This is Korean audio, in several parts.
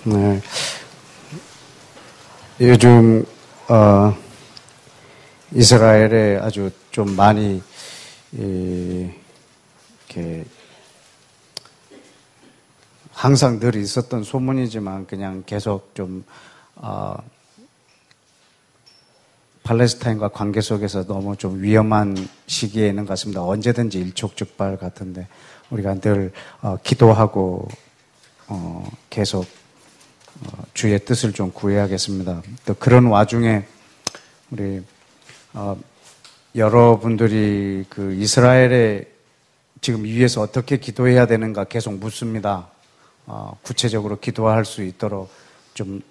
네. 요즘 이스라엘에 아주 좀 많이 이렇게 항상 늘 있었던 소문이지만 그냥 계속 좀 팔레스타인과 관계 속에서 너무 좀 위험한 시기에 있는 것 같습니다. 언제든지 일촉즉발 같은데 우리가 늘 기도하고 계속 주의 뜻을 좀 구해야겠습니다. 또 그런 와중에 우리 여러분들이 그 이스라엘에 지금 위에서 어떻게 기도해야 되는가 계속 묻습니다. 구체적으로 기도할 수 있도록 좀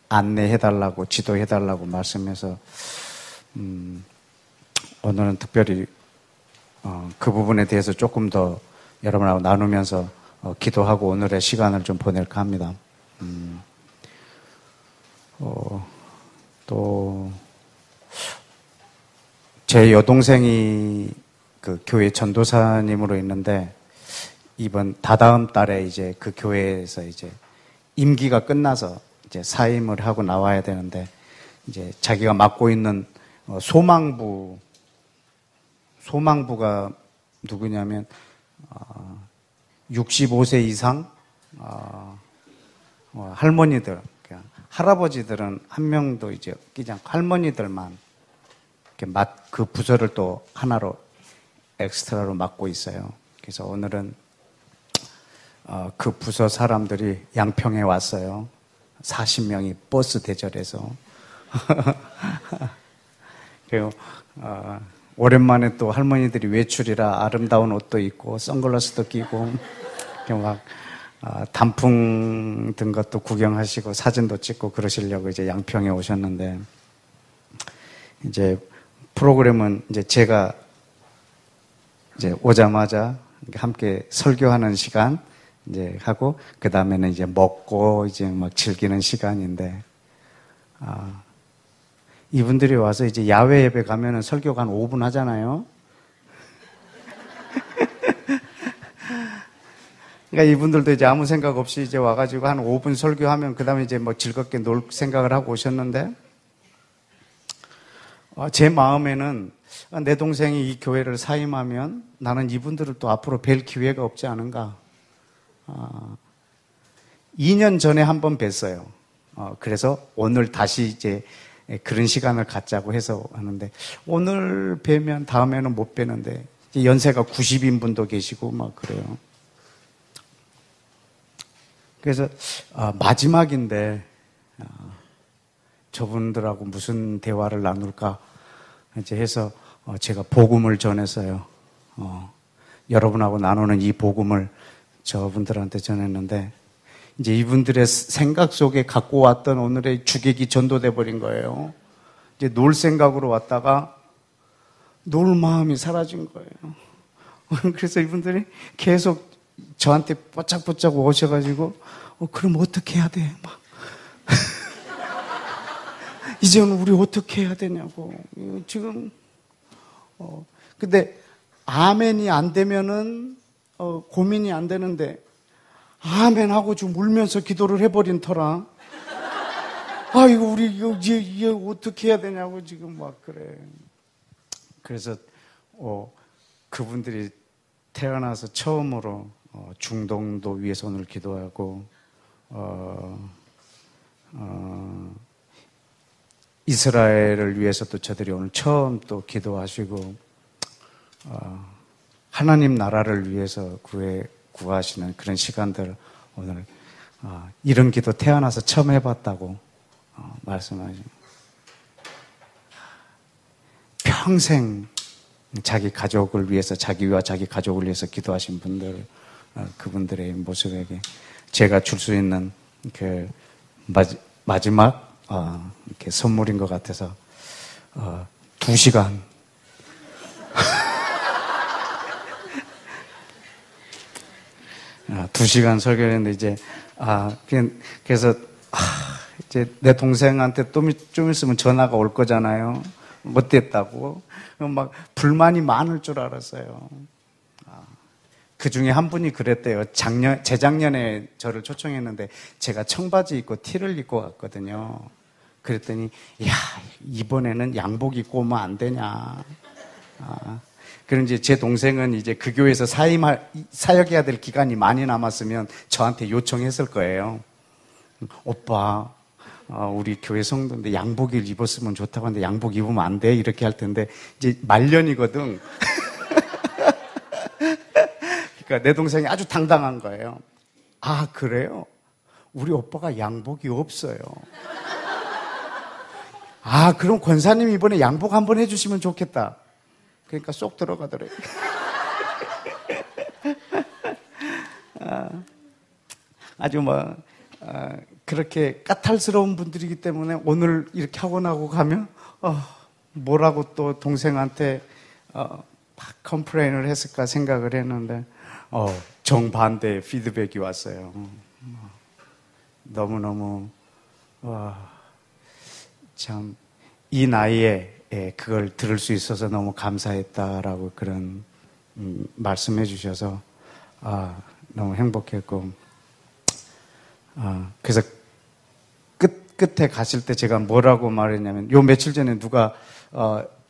안내해달라고 지도해달라고 말씀해서 오늘은 특별히 그 부분에 대해서 조금 더 여러분하고 나누면서 기도하고 오늘의 시간을 좀 보낼까 합니다. 또 제 여동생이 그 교회 전도사님으로 있는데 이번 다다음 달에 이제 그 교회에서 이제 임기가 끝나서 이제 사임을 하고 나와야 되는데 이제 자기가 맡고 있는 소망부가 누구냐면 65세 이상 할머니들, 할아버지들은 한 명도 이제 끼지 않고 할머니들만 이렇게 그 부서를 또 하나로 엑스트라로 맡고 있어요. 그래서 오늘은 그 부서 사람들이 양평에 왔어요. 40명이 버스 대절해서. 그리고 오랜만에 또 할머니들이 외출이라 아름다운 옷도 입고 선글라스도 끼고 막 단풍 든 것도 구경하시고 사진도 찍고 그러시려고 이제 양평에 오셨는데 이제 프로그램은 이제 제가 이제 오자마자 함께 설교하는 시간 이제 하고 그 다음에는 이제 먹고 이제 막 즐기는 시간인데 이분들이 와서 이제 야외 예배 가면은 설교가 한 5분 하잖아요. 그러니까 이분들도 이제 아무 생각 없이 이제 와가지고 한 5분 설교하면 그 다음에 이제 뭐 즐겁게 놀 생각을 하고 오셨는데 제 마음에는 내 동생이 이 교회를 사임하면 나는 이분들을 또 앞으로 뵐 기회가 없지 않은가. 2년 전에 한번 뵀어요. 그래서 오늘 다시 이제 그런 시간을 갖자고 해서 하는데 오늘 뵈면 다음에는 못 뵈는데 연세가 90인 분도 계시고 막 그래요. 그래서 마지막인데 저분들하고 무슨 대화를 나눌까 이제 해서 제가 복음을 전했어요. 여러분하고 나누는 이 복음을 저분들한테 전했는데 이제 이분들의 생각 속에 갖고 왔던 오늘의 주객이 전도돼 버린 거예요. 이제 놀 생각으로 왔다가 놀 마음이 사라진 거예요. 그래서 이분들이 계속 저한테 뽀짝뽀짝 오셔가지고 그럼 어떻게 해야 돼? 막 이제는 우리 어떻게 해야 되냐고 지금 근데 아멘이 안 되면은 고민이 안 되는데 아멘하고 좀 울면서 기도를 해버린 터라 이거 우리 이제 어떻게 해야 되냐고 지금 막 그래. 그래서 그분들이 태어나서 처음으로 중동도 위해서 오늘 기도하고 이스라엘을 위해서 또 저들이 오늘 처음 또 기도하시고 하나님 나라를 위해서 구하시는 그런 시간들 오늘 이런 기도 태어나서 처음 해봤다고 말씀하시고 평생 자기 가족을 위해서 자기와 자기 가족을 위해서 기도하신 분들 그분들의 모습에게 제가 줄 수 있는 그 마지막 이렇게 선물인 것 같아서 2시간 2시간 설교했는데 이제 그래서 이제 내 동생한테 좀 있으면 전화가 올 거잖아요. 못됐다고 막 불만이 많을 줄 알았어요. 그 중에 한 분이 그랬대요. 재작년에 저를 초청했는데 제가 청바지 입고 티를 입고 갔거든요. 그랬더니, 야, 이번에는 양복 입고 오면 안 되냐. 그럼 이제 제 동생은 이제 그 교회에서 사역해야 될 기간이 많이 남았으면 저한테 요청했을 거예요. 오빠, 우리 교회 성도인데 양복을 입었으면 좋다고 하는데 양복 입으면 안 돼? 이렇게 할 텐데, 이제 말년이거든. 그러니까 내 동생이 아주 당당한 거예요. 아, 그래요? 우리 오빠가 양복이 없어요. 아, 그럼 권사님 이번에 양복 한번 해주시면 좋겠다. 그러니까 쏙 들어가더래요. 아주 그렇게 까탈스러운 분들이기 때문에 오늘 이렇게 하고 나고 가면, 뭐라고 또 동생한테, 막 컴플레인을 했을까 생각을 했는데, 정반대의 피드백이 왔어요. 너무너무, 참, 이 나이에 그걸 들을 수 있어서 너무 감사했다라고 그런, 말씀해 주셔서, 너무 행복했고, 그래서 끝에 가실 때 제가 뭐라고 말했냐면, 요 며칠 전에 누가,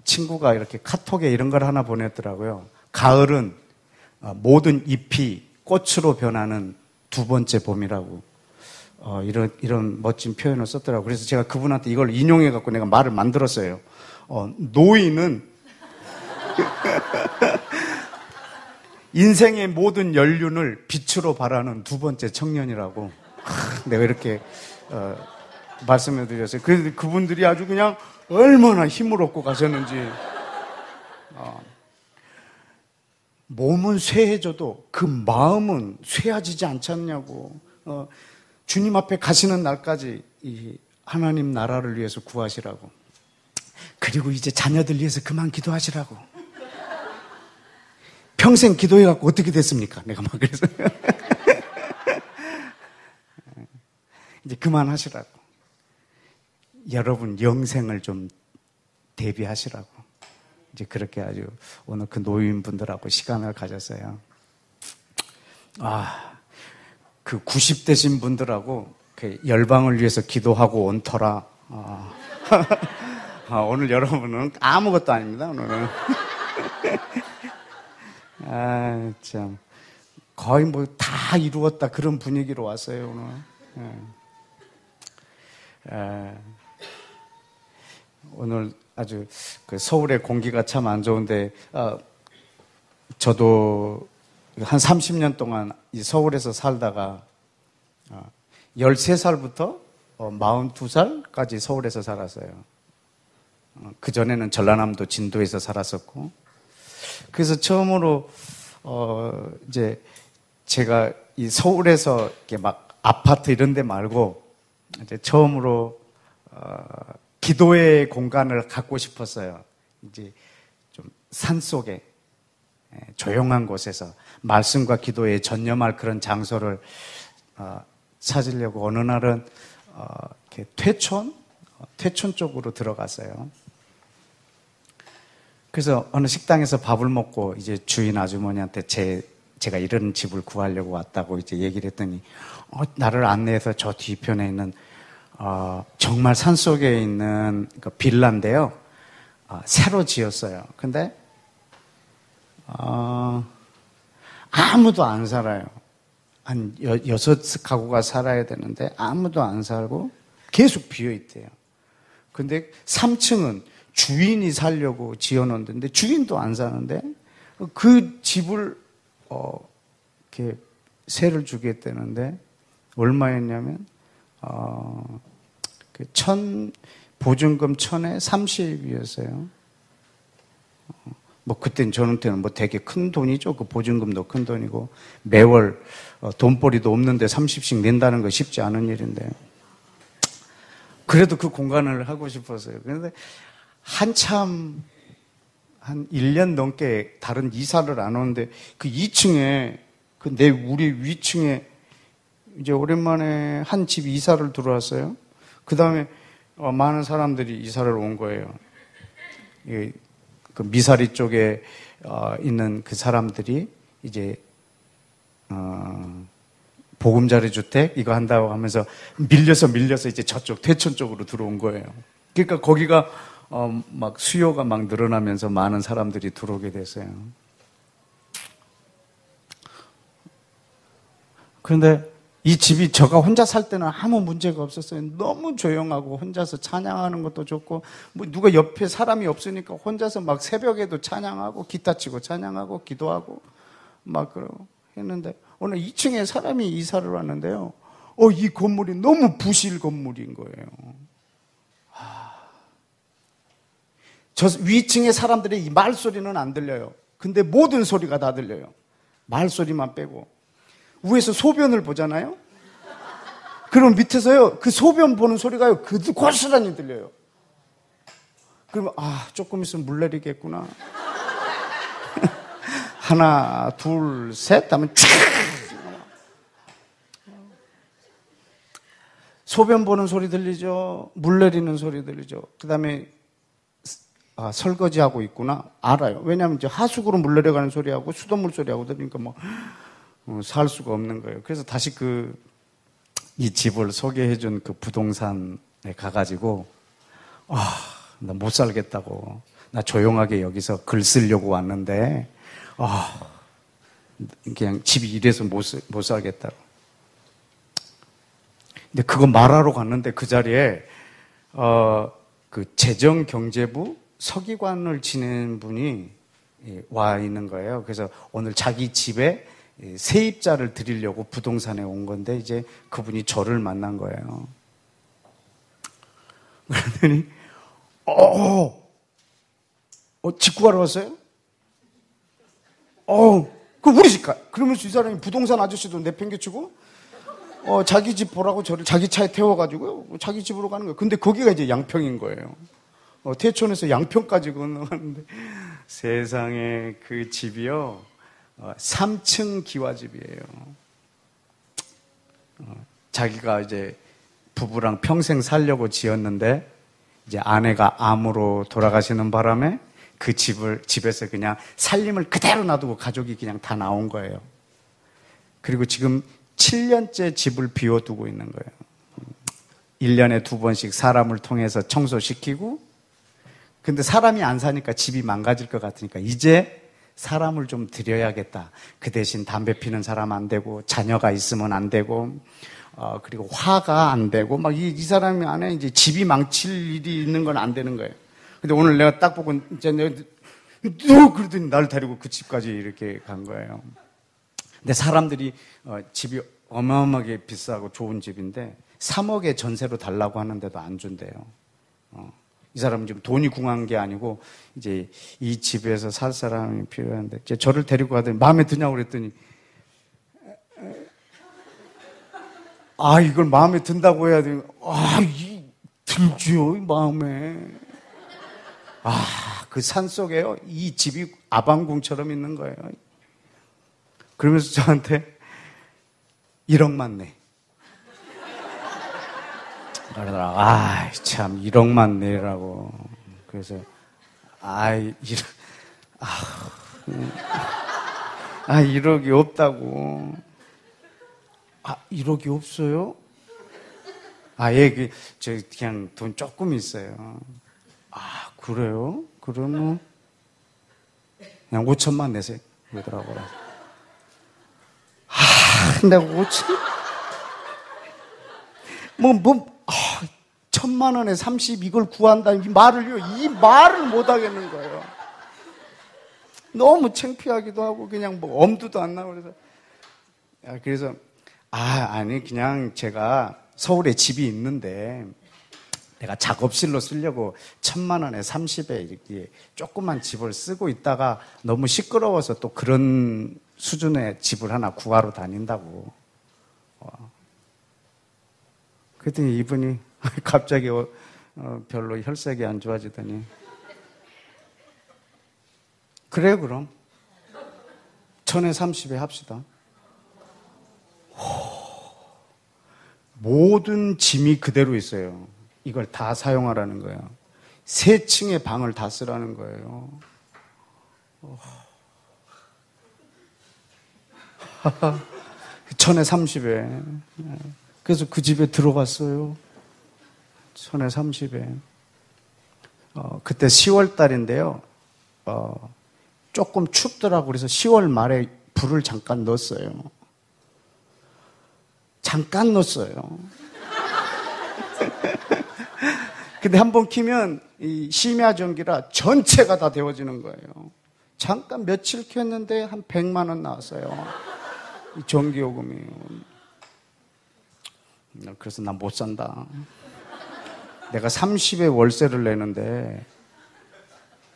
친구가 이렇게 카톡에 이런 걸 하나 보냈더라고요. 가을은 모든 잎이 꽃으로 변하는 두 번째 봄이라고. 이런 멋진 표현을 썼더라고요. 그래서 제가 그분한테 이걸 인용해갖고 내가 말을 만들었어요. 노인은 인생의 모든 연륜을 빛으로 발하는 두 번째 청년이라고. 내가 이렇게, 말씀해 드렸어요. 그래서 그분들이 아주 그냥 얼마나 힘을 얻고 가셨는지. 몸은 쇠해져도 그 마음은 쇠해지지 않지 않냐고. 주님 앞에 가시는 날까지 이 하나님 나라를 위해서 구하시라고. 그리고 이제 자녀들 위해서 그만 기도하시라고. 평생 기도해갖고 어떻게 됐습니까? 내가 막 그래서. 이제 그만하시라고. 여러분 영생을 좀 대비하시라고. 이제 그렇게 아주 오늘 그 노인분들하고 시간을 가졌어요. 그 90대신 분들하고 그 열방을 위해서 기도하고 온 터라. 오늘 여러분은 아무것도 아닙니다. 오늘은. 참. 거의 뭐 다 이루었다 그런 분위기로 왔어요, 오늘. 오늘 아주 그 서울의 공기가 참 안 좋은데, 저도 한 30년 동안 이 서울에서 살다가 13살부터 42살까지 서울에서 살았어요. 그전에는 전라남도 진도에서 살았었고, 그래서 처음으로 이제 제가 이 서울에서 이렇게 막 아파트 이런 데 말고 이제 처음으로 기도의 공간을 갖고 싶었어요. 이제 좀 산속에 조용한 곳에서 말씀과 기도에 전념할 그런 장소를 찾으려고 어느 날은 이렇게 퇴촌 쪽으로 들어갔어요. 그래서 어느 식당에서 밥을 먹고 이제 주인 아주머니한테 제가 이런 집을 구하려고 왔다고 이제 얘기를 했더니 나를 안내해서 저 뒤편에 있는 정말 산속에 있는 그 빌라인데요. 새로 지었어요. 근데 아무도 안 살아요. 한 6가구가 살아야 되는데 아무도 안 살고 계속 비어있대요. 근데 3층은 주인이 살려고 지어놓은 데인데 주인도 안 사는데 그 집을 이렇게 세를 주겠다는데 얼마였냐면 보증금 1000에 30이었어요. 뭐 그땐 저한테는 뭐 되게 큰 돈이죠. 그 보증금도 큰 돈이고 매월 돈벌이도 없는데 30씩 낸다는 거 쉽지 않은 일인데 그래도 그 공간을 하고 싶었어요. 그런데 한참 한 1년 넘게 다른 이사를 안 오는데 그 2층에 우리 위층에 이제 오랜만에 한 집 이사를 들어왔어요. 그 다음에 많은 사람들이 이사를 온 거예요. 그 미사리 쪽에 있는 그 사람들이 이제 보금자리 주택 이거 한다고 하면서 밀려서 이제 저쪽 대천 쪽으로 들어온 거예요. 그러니까 거기가 막 수요가 막 늘어나면서 많은 사람들이 들어오게 됐어요. 그런데 이 집이 제가 혼자 살 때는 아무 문제가 없었어요. 너무 조용하고 혼자서 찬양하는 것도 좋고 뭐 누가 옆에 사람이 없으니까 혼자서 막 새벽에도 찬양하고 기타 치고 찬양하고 기도하고 막 그러고 했는데 오늘 2층에 사람이 이사를 왔는데요. 이 건물이 너무 부실 건물인 거예요. 저 위층의 사람들의 이 말소리는 안 들려요. 근데 모든 소리가 다 들려요. 말소리만 빼고. 위에서 소변을 보잖아요. 그럼 밑에서요. 그 소변 보는 소리가요. 고스란히 들려요. 그러면 조금 있으면 물 내리겠구나. 하나, 둘, 셋 하면 촥! 소변 보는 소리 들리죠. 물 내리는 소리 들리죠. 그 다음에 설거지하고 있구나. 알아요. 왜냐하면 이제 하수구로 물 내려가는 소리하고 수돗물 소리하고 들으니까 살 수가 없는 거예요. 그래서 다시 이 집을 소개해준 그 부동산에 가가지고 나 못 살겠다고. 나 조용하게 여기서 글 쓰려고 왔는데 그냥 집이 이래서 못 살겠다고. 근데 그거 말하러 갔는데 그 자리에 그 재정경제부 서기관을 지낸 분이 와 있는 거예요. 그래서 오늘 자기 집에 세입자를 드리려고 부동산에 온 건데 이제 그분이 저를 만난 거예요. 그러더니 집 구하러 왔어요? 그럼 우리 집 가. 그러면서 이 사람이 부동산 아저씨도 내팽개치고 자기 집 보라고 저를 자기 차에 태워가지고 자기 집으로 가는 거예요. 근데 거기가 이제 양평인 거예요. 태촌에서 양평까지 건너가는데 세상에 그 집이요 3층 기와집이에요. 자기가 이제 부부랑 평생 살려고 지었는데 이제 아내가 암으로 돌아가시는 바람에 그 집에서 그냥 살림을 그대로 놔두고 가족이 그냥 다 나온 거예요. 그리고 지금 7년째 집을 비워두고 있는 거예요. 1년에 2번씩 사람을 통해서 청소시키고, 근데 사람이 안 사니까 집이 망가질 것 같으니까 이제 사람을 좀 들여야겠다. 그 대신 담배 피는 사람 안 되고, 자녀가 있으면 안 되고, 그리고 화가 안 되고, 막 이 사람이 안에 이제 집이 망칠 일이 있는 건 안 되는 거예요. 근데 오늘 내가 딱 보고, 이제 그러더니 나를 데리고 그 집까지 이렇게 간 거예요. 근데 사람들이 집이 어마어마하게 비싸고 좋은 집인데 3억에 전세로 달라고 하는데도 안 준대요. 이 사람은 지금 돈이 궁한 게 아니고 이제 이 집에서 살 사람이 필요한데 이제 저를 데리고 가더니 마음에 드냐고 그랬더니 이걸 마음에 든다고 해야 되는 들죠 마음에. 그 산속에요 이 집이 아방궁처럼 있는 거예요. 그러면서 저한테 1억만 내. 그러더라. 참 1억만 내라고. 그래서 1억이 없다고. 1억이 없어요? 예, 저 그냥 돈 조금 있어요. 그래요? 그러면 그냥 5천만 내세요. 그러더라고요. 내가 5천? 1,000만 원에 30 이걸 구한다. 이 말을 못 하겠는 거예요. 너무 창피하기도 하고 그냥 엄두도 안 나고 그래서 아니 그냥 제가 서울에 집이 있는데 내가 작업실로 쓰려고 1,000만 원에 30에 이렇게 조그만 집을 쓰고 있다가 너무 시끄러워서 또 그런 수준의 집을 하나 구하러 다닌다고. 그랬더니 이분이 갑자기 별로 혈색이 안 좋아지더니 그래요 그럼 1,000에 30에 합시다. 모든 짐이 그대로 있어요. 이걸 다 사용하라는 거예요. 3층의 방을 다 쓰라는 거예요. 천에 30에. 그래서 그 집에 들어갔어요. 천에 30에. 그때 10월 달인데요. 조금 춥더라고. 그래서 10월 말에 불을 잠깐 넣었어요. 잠깐 넣었어요. 근데 한번 키면 이 심야 전기라 전체가 다 데워지는 거예요. 잠깐 며칠 켰는데 한 100만 원 나왔어요. 이 전기요금이. 그래서 난 못 산다. 내가 30에 월세를 내는데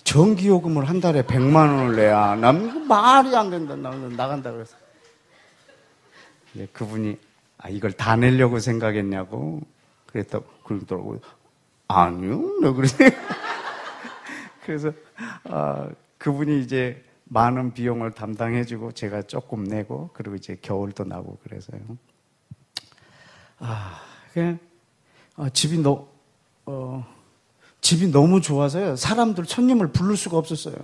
전기요금을 한 달에 100만 원을 내야 난 말이 안 된다. 나간다 그래서. 그분이 이걸 다 내려고 생각했냐고 그러더라고요. 아니요. 그래서 그분이 이제 많은 비용을 담당해주고 제가 조금 내고 그리고 이제 겨울도 나고 그래서요. 그냥 집이 너무 좋아서요. 사람들 손님을 부를 수가 없었어요.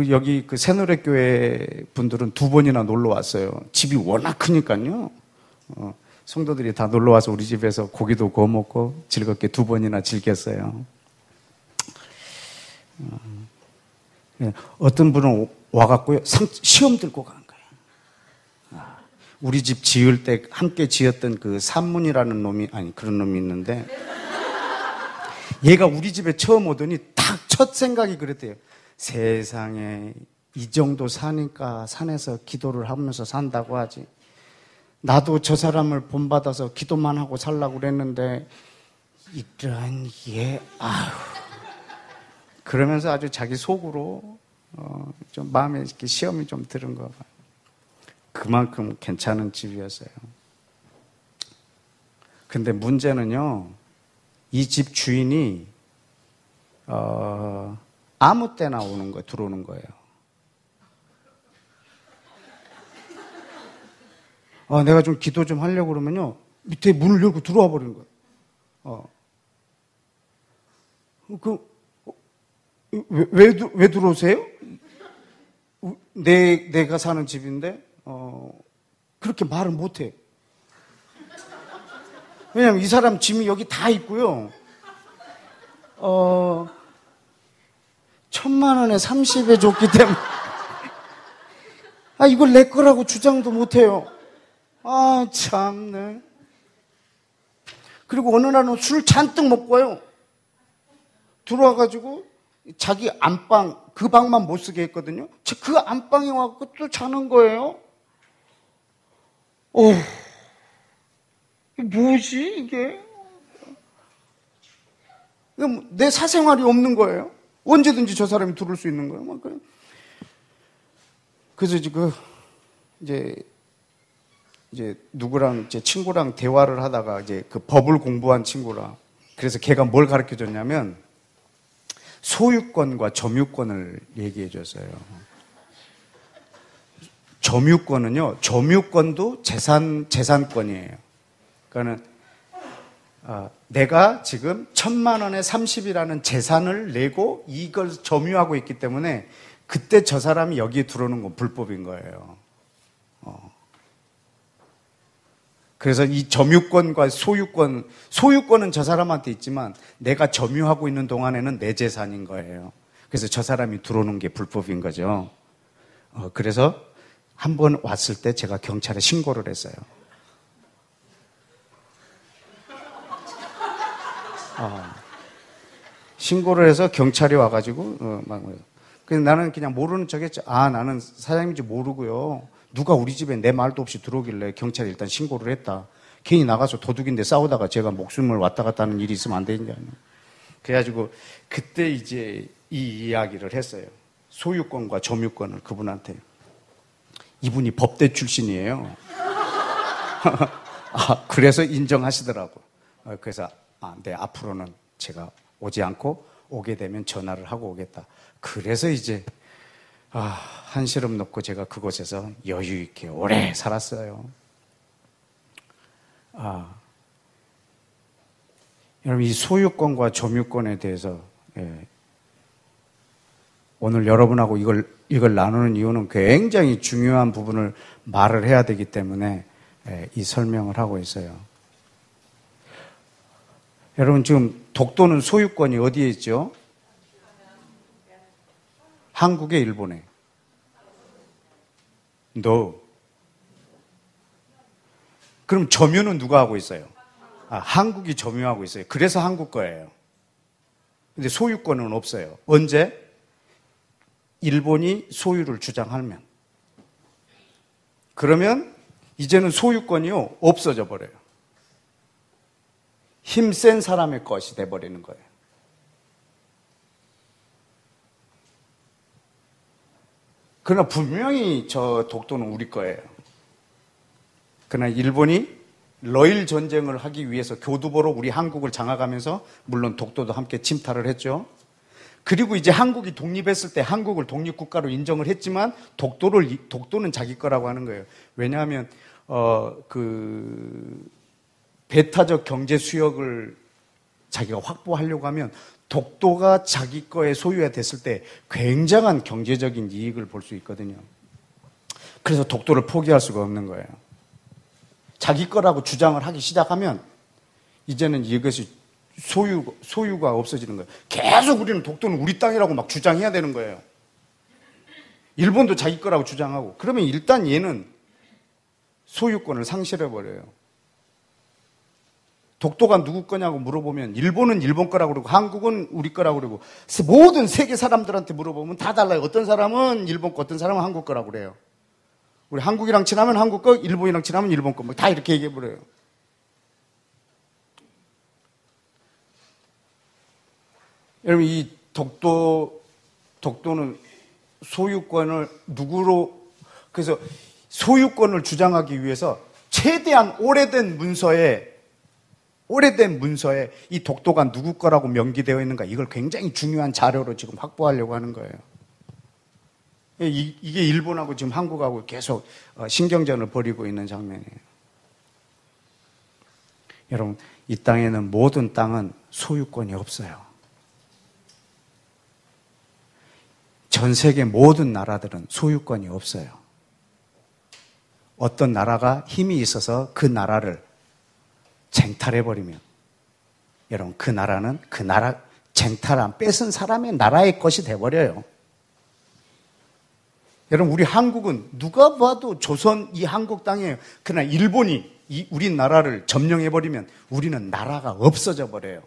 여기 새노래교회 분들은 2번이나 놀러 왔어요. 집이 워낙 크니까요. 성도들이 다 놀러 와서 우리 집에서 고기도 구워 먹고 즐겁게 2번이나 즐겼어요. 어떤 분은 와갖고요. 시험 들고 간 거예요. 우리 집 지을 때 함께 지었던 그 산문이라는 그런 놈이 있는데 얘가 우리 집에 처음 오더니 딱 첫 생각이 그랬대요. 세상에 이 정도 사니까 산에서 기도를 하면서 산다고 하지. 나도 저 사람을 본받아서 기도만 하고 살라고 그랬는데 이런 그러면서 아주 자기 속으로 좀 마음에 이렇게 시험이 좀 들은 거 봐요. 그만큼 괜찮은 집이었어요. 근데 문제는요, 이 집 주인이 아무 때나 들어오는 거예요. 내가 좀 기도 좀 하려고 그러면요, 밑에 문을 열고 들어와 버리는 거예요. 왜 들어오세요? 내가 사는 집인데, 그렇게 말을 못 해. 왜냐면 이 사람 짐이 여기 다 있고요. 1,000만 원에 30에 줬기 때문에. 이걸 내 거라고 주장도 못 해요. 참네. 그리고 어느 날은 술 잔뜩 먹고 와요. 들어와가지고 자기 안방, 그 방만 못 쓰게 했거든요. 그 안방에 와서 또 자는 거예요. 이게 뭐지, 이게? 내 사생활이 없는 거예요. 언제든지 저 사람이 들어올 수 있는 거예요. 그래서 이제 누구랑 제 친구랑 대화를 하다가 이제 그 법을 공부한 친구라. 그래서 걔가 뭘 가르쳐 줬냐면 소유권과 점유권을 얘기해 줬어요. 점유권도 재산권이에요. 그러니까는 내가 지금 1,000만 원에 30이라는 재산을 내고 이걸 점유하고 있기 때문에 그때 저 사람이 여기에 들어오는 건 불법인 거예요. 그래서 이 점유권과 소유권은 저 사람한테 있지만 내가 점유하고 있는 동안에는 내 재산인 거예요. 그래서 저 사람이 들어오는 게 불법인 거죠. 그래서 한 번 왔을 때 제가 경찰에 신고를 했어요. 신고를 해서 경찰이 와가지고 그래서 나는 그냥 모르는 척했죠. 나는 사장님인지 모르고요. 누가 우리 집에 내 말도 없이 들어오길래 경찰이 일단 신고를 했다. 괜히 나가서 도둑인데 싸우다가 제가 목숨을 왔다 갔다 하는 일이 있으면 안 되냐. 그래가지고 그때 이제 이 이야기를 했어요. 소유권과 점유권을 그분한테. 이분이 법대 출신이에요. 그래서 인정하시더라고. 그래서 네, 앞으로는 제가 오지 않고 오게 되면 전화를 하고 오겠다. 그래서 이제 한시름 놓고 제가 그곳에서 여유 있게 오래 살았어요. 여러분 이 소유권과 점유권에 대해서 오늘 여러분하고 이걸 나누는 이유는 굉장히 중요한 부분을 말을 해야 되기 때문에 이 설명을 하고 있어요. 여러분, 지금 독도는 소유권이 어디에 있죠? 한국에, 일본에? 그럼 점유는 누가 하고 있어요? 한국이 점유하고 있어요. 그래서 한국 거예요. 근데 소유권은 없어요. 언제? 일본이 소유를 주장하면. 그러면 이제는 소유권이요, 없어져 버려요. 힘센 사람의 것이 돼버리는 거예요. 그러나 분명히 저 독도는 우리 거예요. 그러나 일본이 러일 전쟁을 하기 위해서 교두보로 우리 한국을 장악하면서 물론 독도도 함께 침탈을 했죠. 그리고 이제 한국이 독립했을 때 한국을 독립국가로 인정을 했지만 독도는 자기 거라고 하는 거예요. 왜냐하면 배타적 경제 수역을 자기가 확보하려고 하면 독도가 자기 거에 소유가 됐을 때 굉장한 경제적인 이익을 볼 수 있거든요. 그래서 독도를 포기할 수가 없는 거예요. 자기 거라고 주장을 하기 시작하면 이제는 이것이 소유가 없어지는 거예요. 계속 우리는 독도는 우리 땅이라고 막 주장해야 되는 거예요. 일본도 자기 거라고 주장하고. 그러면 일단 얘는 소유권을 상실해버려요. 독도가 누구 거냐고 물어보면 일본은 일본 거라고 그러고 한국은 우리 거라고 그러고 모든 세계 사람들한테 물어보면 다 달라요. 어떤 사람은 일본 거, 어떤 사람은 한국 거라고 그래요. 우리 한국이랑 친하면 한국 거, 일본이랑 친하면 일본 거, 뭐 다 이렇게 얘기해버려요. 여러분, 이 독도는 소유권을 그래서 소유권을 주장하기 위해서 최대한 오래된 문서에 이 독도가 누구 거라고 명기되어 있는가, 이걸 굉장히 중요한 자료로 지금 확보하려고 하는 거예요. 이게 일본하고 지금 한국하고 계속 신경전을 벌이고 있는 장면이에요. 여러분, 이 땅에는 모든 땅은 소유권이 없어요. 전 세계 모든 나라들은 소유권이 없어요. 어떤 나라가 힘이 있어서 그 나라를 쟁탈해버리면 여러분, 그 나라는 뺏은 사람의 나라의 것이 돼버려요. 여러분, 우리 한국은 누가 봐도 조선 이 한국 땅이에요. 그러나 일본이 우리 나라를 점령해버리면 우리는 나라가 없어져 버려요.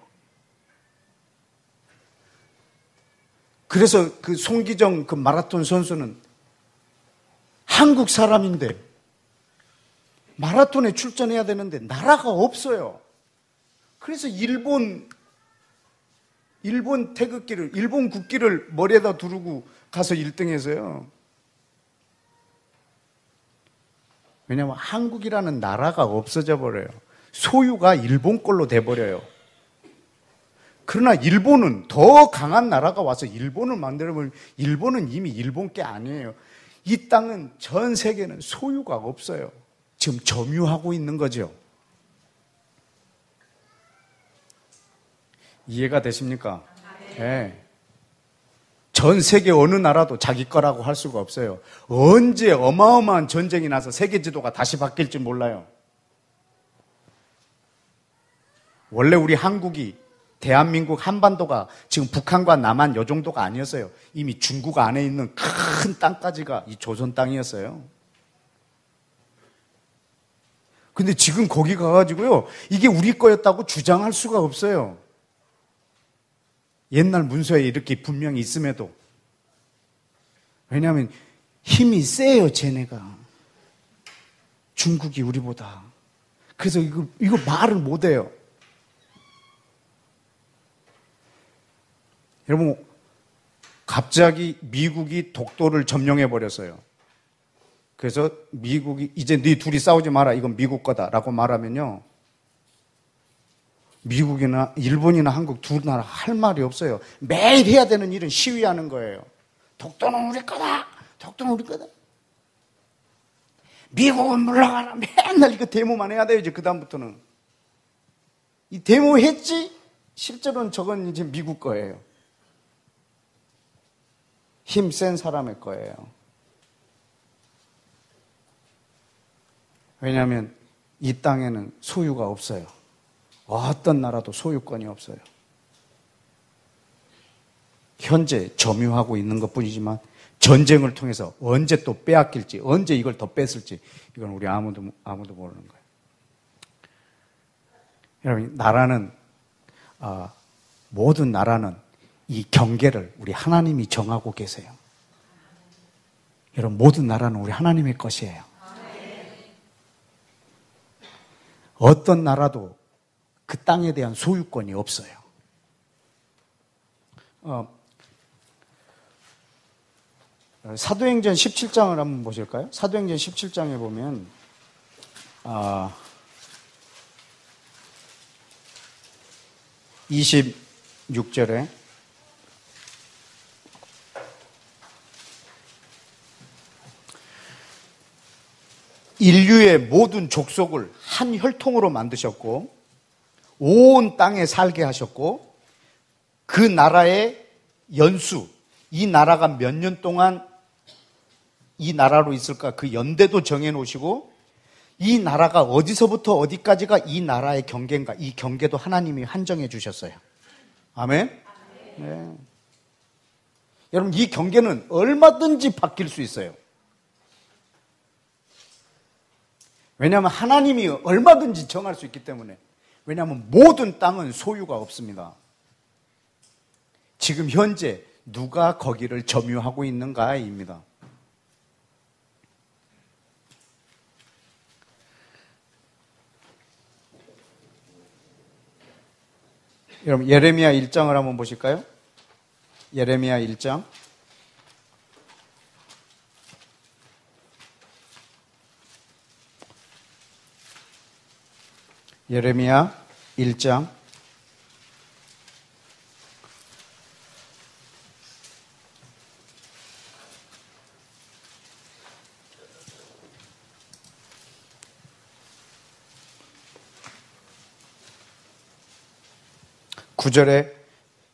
그래서 그 송기정 그 마라톤 선수는 한국 사람인데 마라톤에 출전해야 되는데 나라가 없어요. 그래서 일본 태극기를, 일본 국기를 머리에다 두르고 가서 1등했어요. 왜냐하면 한국이라는 나라가 없어져 버려요. 소유가 일본 걸로 돼버려요. 그러나 일본은 더 강한 나라가 와서 일본을 만들어버리면 일본은 이미 일본 게 아니에요. 이 땅은 전 세계는 소유가 없어요. 지금 점유하고 있는 거죠. 이해가 되십니까? 네. 전 세계 어느 나라도 자기 거라고 할 수가 없어요. 언제 어마어마한 전쟁이 나서 세계 지도가 다시 바뀔지 몰라요. 원래 우리 한국이, 대한민국 한반도가 지금 북한과 남한 요 정도가 아니었어요. 이미 중국 안에 있는 큰 땅까지가 이 조선 땅이었어요. 근데 지금 거기 가가지고요, 이게 우리 거였다고 주장할 수가 없어요. 옛날 문서에 이렇게 분명히 있음에도. 왜냐하면 힘이 세요, 쟤네가. 중국이 우리보다. 그래서 이거 말을 못해요. 여러분, 갑자기 미국이 독도를 점령해버렸어요. 그래서 미국이 이제 네 둘이 싸우지 마라, 이건 미국 거다라고 말하면요, 미국이나 일본이나 한국 두 나라 할 말이 없어요. 매일 해야 되는 일은 시위하는 거예요. 독도는 우리 거다, 독도는 우리 거다. 미국은 물러가라. 맨날 이거 데모만 해야 돼요. 이제 그 다음부터는 이 데모 했지 실제로는 저건 이제 미국 거예요. 힘센 사람의 거예요. 왜냐하면 이 땅에는 소유가 없어요. 어떤 나라도 소유권이 없어요. 현재 점유하고 있는 것뿐이지만 전쟁을 통해서 언제 또 빼앗길지, 언제 이걸 더 뺏을지 이건 우리 아무도 모르는 거예요. 여러분, 모든 나라는 이 경계를 우리 하나님이 정하고 계세요. 여러분, 모든 나라는 우리 하나님의 것이에요. 어떤 나라도 그 땅에 대한 소유권이 없어요. 사도행전 17장을 한번 보실까요? 사도행전 17장에 보면 26절에 인류의 모든 족속을 한 혈통으로 만드셨고 온 땅에 살게 하셨고 그 나라의 연수, 이 나라가 몇 년 동안 이 나라로 있을까 그 연대도 정해놓으시고 이 나라가 어디서부터 어디까지가 이 나라의 경계인가 이 경계도 하나님이 한정해 주셨어요. 아멘? 네. 여러분, 이 경계는 얼마든지 바뀔 수 있어요. 왜냐하면 하나님이 얼마든지 정할 수 있기 때문에. 왜냐하면 모든 땅은 소유가 없습니다. 지금 현재 누가 거기를 점유하고 있는가입니다. 여러분, 예레미야 1장을 한번 보실까요? 예레미야 1장. 예레미야 1장. 구절에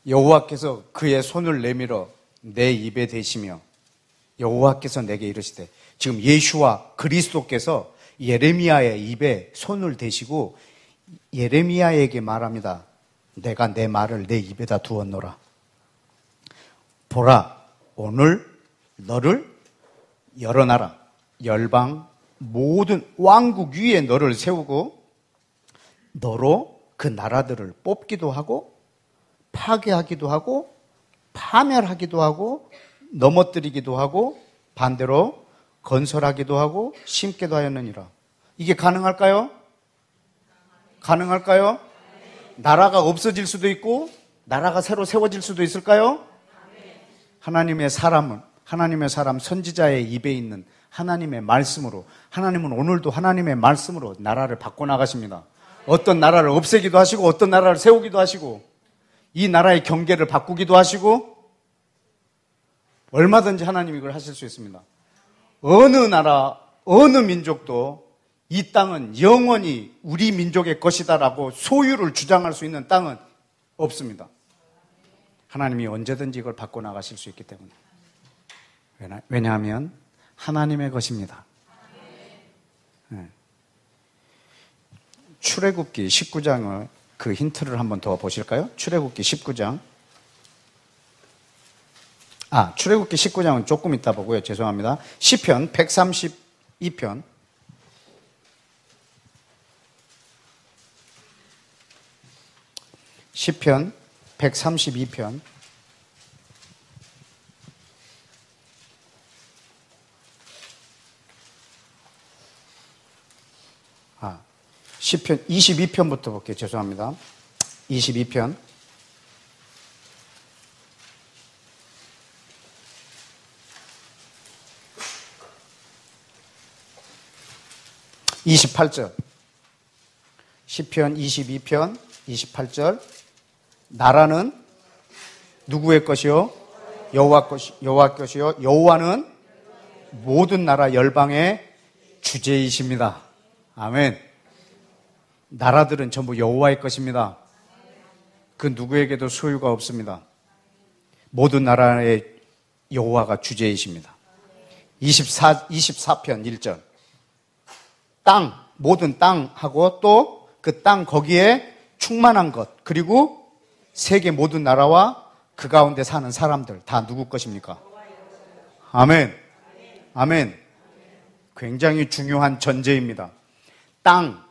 여호와께서 그의 손을 내밀어 내 입에 대시며 여호와께서 내게 이르시되, 지금 예수와 그리스도께서 예레미야의 입에 손을 대시고 예레미야에게 말합니다. 내가 내 말을 내 입에다 두었노라. 보라, 오늘 너를 여러 나라, 열방, 모든 왕국 위에 너를 세우고 너로 그 나라들을 뽑기도 하고 파괴하기도 하고 파멸하기도 하고 넘어뜨리기도 하고 반대로 건설하기도 하고 심기도 하였느니라. 이게 가능할까요? 가능할까요? 나라가 없어질 수도 있고 나라가 새로 세워질 수도 있을까요? 하나님의 사람 선지자의 입에 있는 하나님의 말씀으로, 하나님은 오늘도 하나님의 말씀으로 나라를 바꿔나가십니다. 어떤 나라를 없애기도 하시고 어떤 나라를 세우기도 하시고 이 나라의 경계를 바꾸기도 하시고 얼마든지 하나님이 이걸 하실 수 있습니다. 어느 나라, 어느 민족도 이 땅은 영원히 우리 민족의 것이다라고 소유를 주장할 수 있는 땅은 없습니다. 하나님이 언제든지 이걸 바꿔나가실 수 있기 때문에. 왜냐하면 하나님의 것입니다. 네. 출애굽기 19장을 그 힌트를 한번 더 보실까요? 출애굽기 19장. 출애굽기 19장은 조금 이따 보고요. 죄송합니다. 시편 132편. 시편 132편. 시편 22편부터 볼게요. 죄송합니다. 22편. (28절) 시편 22편 28절. 나라는 누구의 것이요? 여호와 것이요. 여호와는 모든 나라 열방의 주제이십니다. 아멘. 나라들은 전부 여호와의 것입니다. 그 누구에게도 소유가 없습니다. 모든 나라의 여호와가 주제이십니다. 24편 1절. 땅, 모든 땅하고 또 그 땅 거기에 충만한 것, 그리고 세계 모든 나라와 그 가운데 사는 사람들 다 누구 것입니까? 아멘. 아멘. 굉장히 중요한 전제입니다. 땅,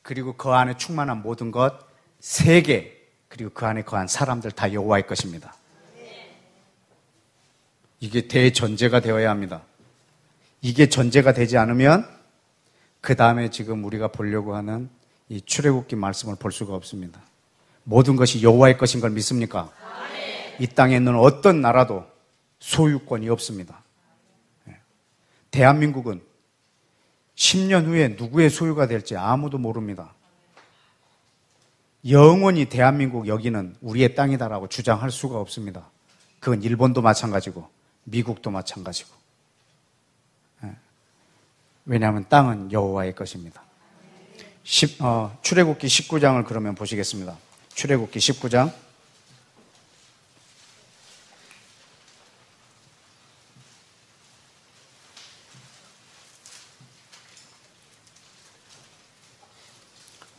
그리고 그 안에 충만한 모든 것, 세계, 그리고 그 안에 거한 사람들 다 여호와의 것입니다. 이게 대전제가 되어야 합니다. 이게 전제가 되지 않으면 그 다음에 지금 우리가 보려고 하는 이 출애굽기 말씀을 볼 수가 없습니다. 모든 것이 여호와의 것인 걸 믿습니까? 이 땅에 있는 어떤 나라도 소유권이 없습니다. 대한민국은 10년 후에 누구의 소유가 될지 아무도 모릅니다. 영원히 대한민국 여기는 우리의 땅이다라고 주장할 수가 없습니다. 그건 일본도 마찬가지고 미국도 마찬가지고. 왜냐하면 땅은 여호와의 것입니다. 출애굽기 19장을 그러면 보시겠습니다. 출애굽기 19장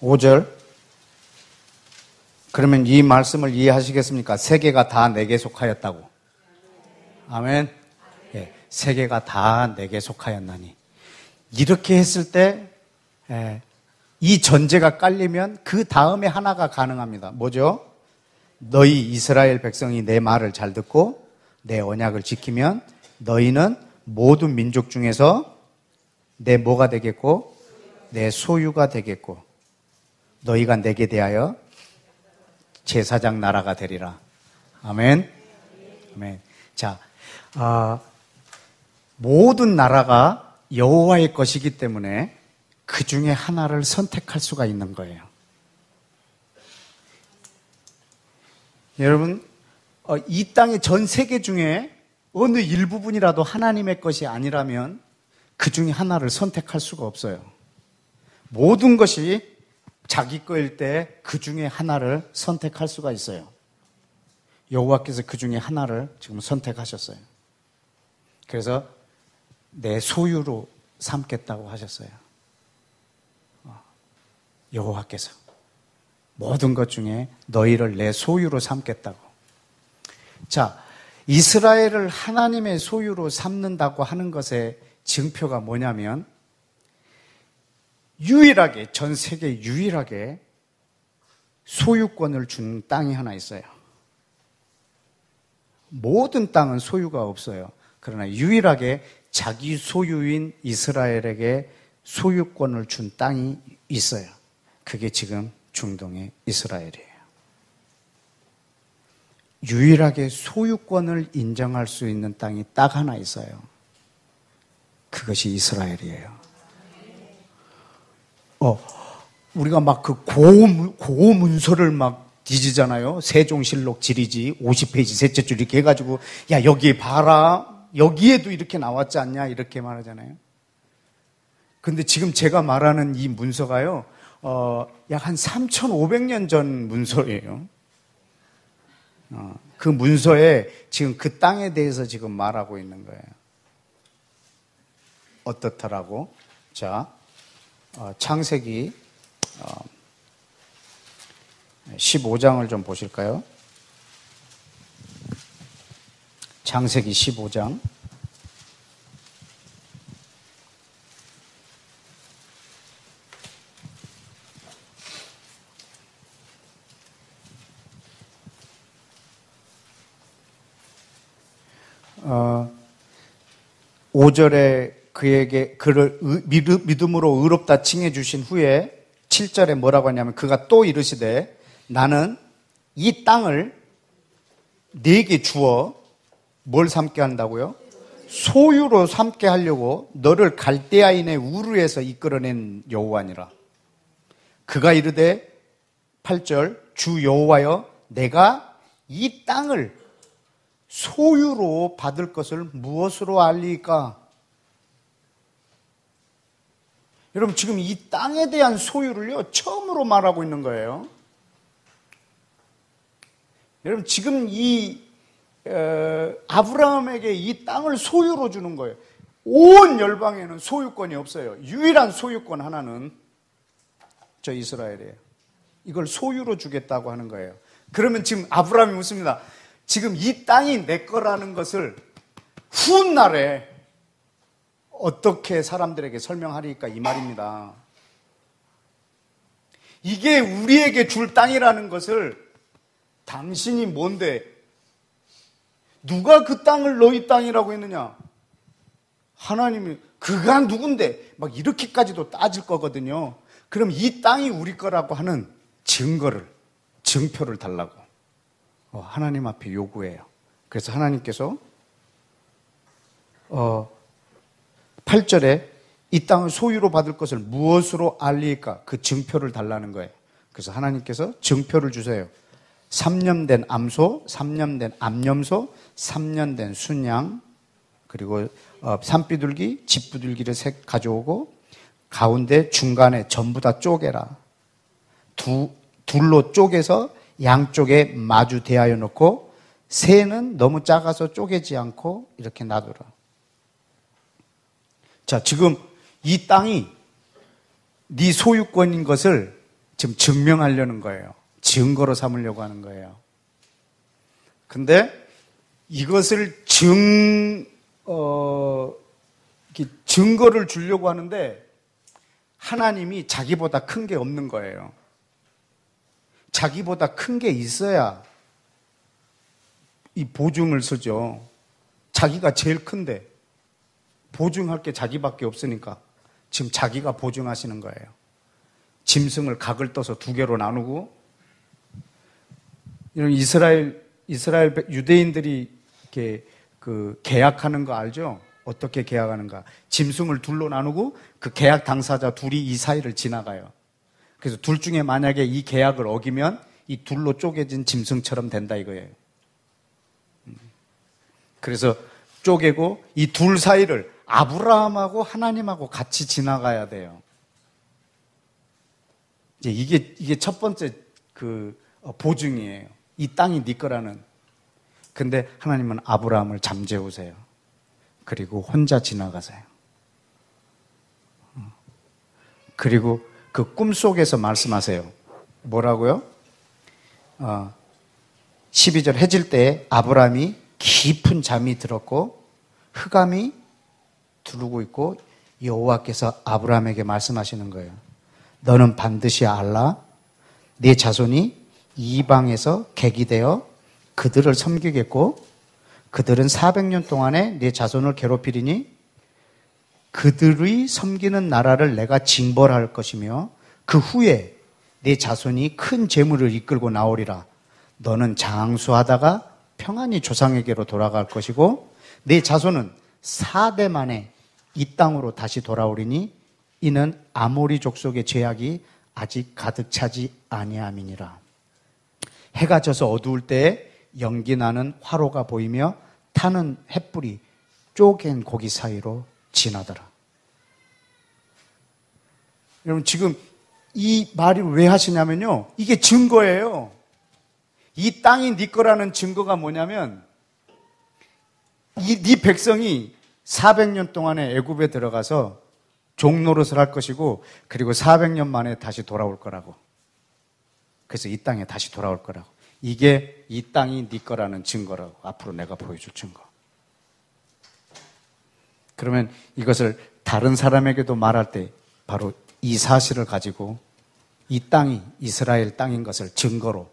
5절. 그러면 이 말씀을 이해하시겠습니까? 세계가 다 내게 속하였다고. 아멘. 예, 세계가 다 내게 속하였나니. 이렇게 했을 때 이 전제가 깔리면 그 다음에 하나가 가능합니다. 뭐죠? 너희 이스라엘 백성이 내 말을 잘 듣고 내 언약을 지키면 너희는 모든 민족 중에서 내 뭐가 되겠고 내 소유가 되겠고 너희가 내게 대하여 제사장 나라가 되리라. 아멘. 아멘. 자, 모든 나라가 여호와의 것이기 때문에 그 중에 하나를 선택할 수가 있는 거예요. 여러분, 이 땅의 전 세계 중에 어느 일부분이라도 하나님의 것이 아니라면 그 중에 하나를 선택할 수가 없어요. 모든 것이 자기 거일 때 그 중에 하나를 선택할 수가 있어요. 여호와께서 그 중에 하나를 지금 선택하셨어요. 그래서 내 소유로 삼겠다고 하셨어요. 여호와께서 모든 것 중에 너희를 내 소유로 삼겠다고. 자, 이스라엘을 하나님의 소유로 삼는다고 하는 것의 증표가 뭐냐면 유일하게, 전 세계 유일하게 소유권을 준 땅이 하나 있어요. 모든 땅은 소유가 없어요. 그러나 유일하게 자기 소유인 이스라엘에게 소유권을 준 땅이 있어요. 그게 지금 중동의 이스라엘이에요. 유일하게 소유권을 인정할 수 있는 땅이 딱 하나 있어요. 그것이 이스라엘이에요. 우리가 막 그 고문서를 막 뒤지잖아요. 세종실록 지리지 50페이지 셋째 줄 이렇게 해가지고 야 여기 봐라. 여기에도 이렇게 나왔지 않냐 이렇게 말하잖아요. 근데 지금 제가 말하는 이 문서가요. 약 한 3,500년 전 문서예요. 그 문서에 지금 그 땅에 대해서 지금 말하고 있는 거예요. 어떻더라고? 자, 창세기 15장을 좀 보실까요? 창세기 15장. 어, 5절에 그에게 그를 믿음으로 의롭다 칭해 주신 후에 7절에 뭐라고 하냐면 그가 또 이르시되 나는 이 땅을 네게 주어 뭘 삼게 한다고요? 소유로 삼게 하려고 너를 갈대아인의 우르에서 이끌어낸 여호와니라. 그가 이르되 8절 주 여호와여 내가 이 땅을 소유로 받을 것을 무엇으로 알리까? 여러분 지금 이 땅에 대한 소유를요 처음으로 말하고 있는 거예요. 여러분 지금 이 아브라함에게 이 땅을 소유로 주는 거예요. 온 열방에는 소유권이 없어요. 유일한 소유권 하나는 저 이스라엘이에요. 이걸 소유로 주겠다고 하는 거예요. 그러면 지금 아브라함이 묻습니다. 지금 이 땅이 내 거라는 것을 훗날에 어떻게 사람들에게 설명하리까 이 말입니다. 이게 우리에게 줄 땅이라는 것을 당신이 뭔데? 누가 그 땅을 너희 땅이라고 했느냐? 하나님이 그가 누군데? 막 이렇게까지도 따질 거거든요. 그럼 이 땅이 우리 거라고 하는 증표를 달라고 하나님 앞에 요구해요. 그래서 하나님께서 8절에 이 땅을 소유로 받을 것을 무엇으로 알리까? 그 증표를 달라는 거예요. 그래서 하나님께서 증표를 주세요. 3년 된 암소, 3년 된 암염소, 3년 된 순양, 그리고 산비둘기, 집비둘기를 가져오고 가운데 중간에 전부 다 쪼개라. 둘로 쪼개서 양쪽에 마주 대하여 놓고 새는 너무 작아서 쪼개지 않고 이렇게 놔두라. 자, 지금 이 땅이 네 소유권인 것을 지금 증명하려는 거예요. 증거로 삼으려고 하는 거예요. 근데 이것을 증거를 주려고 하는데 하나님이 자기보다 큰 게 없는 거예요. 자기보다 큰 게 있어야 이 보증을 쓰죠. 자기가 제일 큰데 보증할 게 자기밖에 없으니까 지금 자기가 보증하시는 거예요. 짐승을 각을 떠서 두 개로 나누고, 이런 이스라엘 유대인들이 이렇게 그 계약하는 거 알죠? 어떻게 계약하는가? 짐승을 둘로 나누고 그 계약 당사자 둘이 이 사이를 지나가요. 그래서 둘 중에 만약에 이 계약을 어기면 이 둘로 쪼개진 짐승처럼 된다 이거예요. 그래서 쪼개고 이 둘 사이를 아브라함하고 하나님하고 같이 지나가야 돼요. 이제 이게 첫 번째 그 보증이에요. 이 땅이 네 거라는. 근데 하나님은 아브라함을 잠재우세요. 그리고 혼자 지나가세요. 그리고 그 꿈속에서 말씀하세요. 뭐라고요? 12절 해질 때에 아브라함이 깊은 잠이 들었고 흑암이 두르고 있고 여호와께서 아브라함에게 말씀하시는 거예요. 너는 반드시 알라. 네 자손이 이방에서 객이 되어 그들을 섬기겠고 그들은 400년 동안에 네 자손을 괴롭히리니 그들의 섬기는 나라를 내가 징벌할 것이며 그 후에 네 자손이 큰 재물을 이끌고 나오리라. 너는 장수하다가 평안히 조상에게로 돌아갈 것이고 네 자손은 4대 만에 이 땅으로 다시 돌아오리니 이는 아모리 족속의 죄악이 아직 가득 차지 아니함이니라. 해가 져서 어두울 때에 연기 나는 화로가 보이며 타는 햇불이 쪼갠 고기 사이로 지나더라. 여러분 지금 이 말을 왜 하시냐면요, 이게 증거예요. 이 땅이 네 거라는 증거가 뭐냐면 네 백성이 400년 동안에 애굽에 들어가서 종노릇을 할 것이고 그리고 400년 만에 다시 돌아올 거라고. 그래서 이 땅에 다시 돌아올 거라고. 이게 이 땅이 네 거라는 증거라고. 앞으로 내가 보여줄 증거. 그러면 이것을 다른 사람에게도 말할 때 바로 이 사실을 가지고 이 땅이 이스라엘 땅인 것을 증거로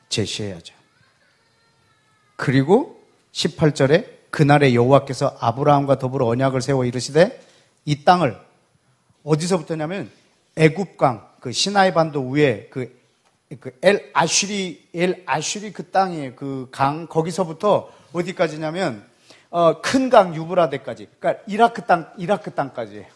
제시해야죠. 그리고 18절에 그날에 여호와께서 아브라함과 더불어 언약을 세워 이르시되 이 땅을 어디서부터냐면 애굽강 그 시나이 반도 위에 그 엘 아슈리 그 땅이에요. 그 강 거기서부터 어디까지냐면 큰 강 유브라데까지. 그러니까 이라크 땅까지예요.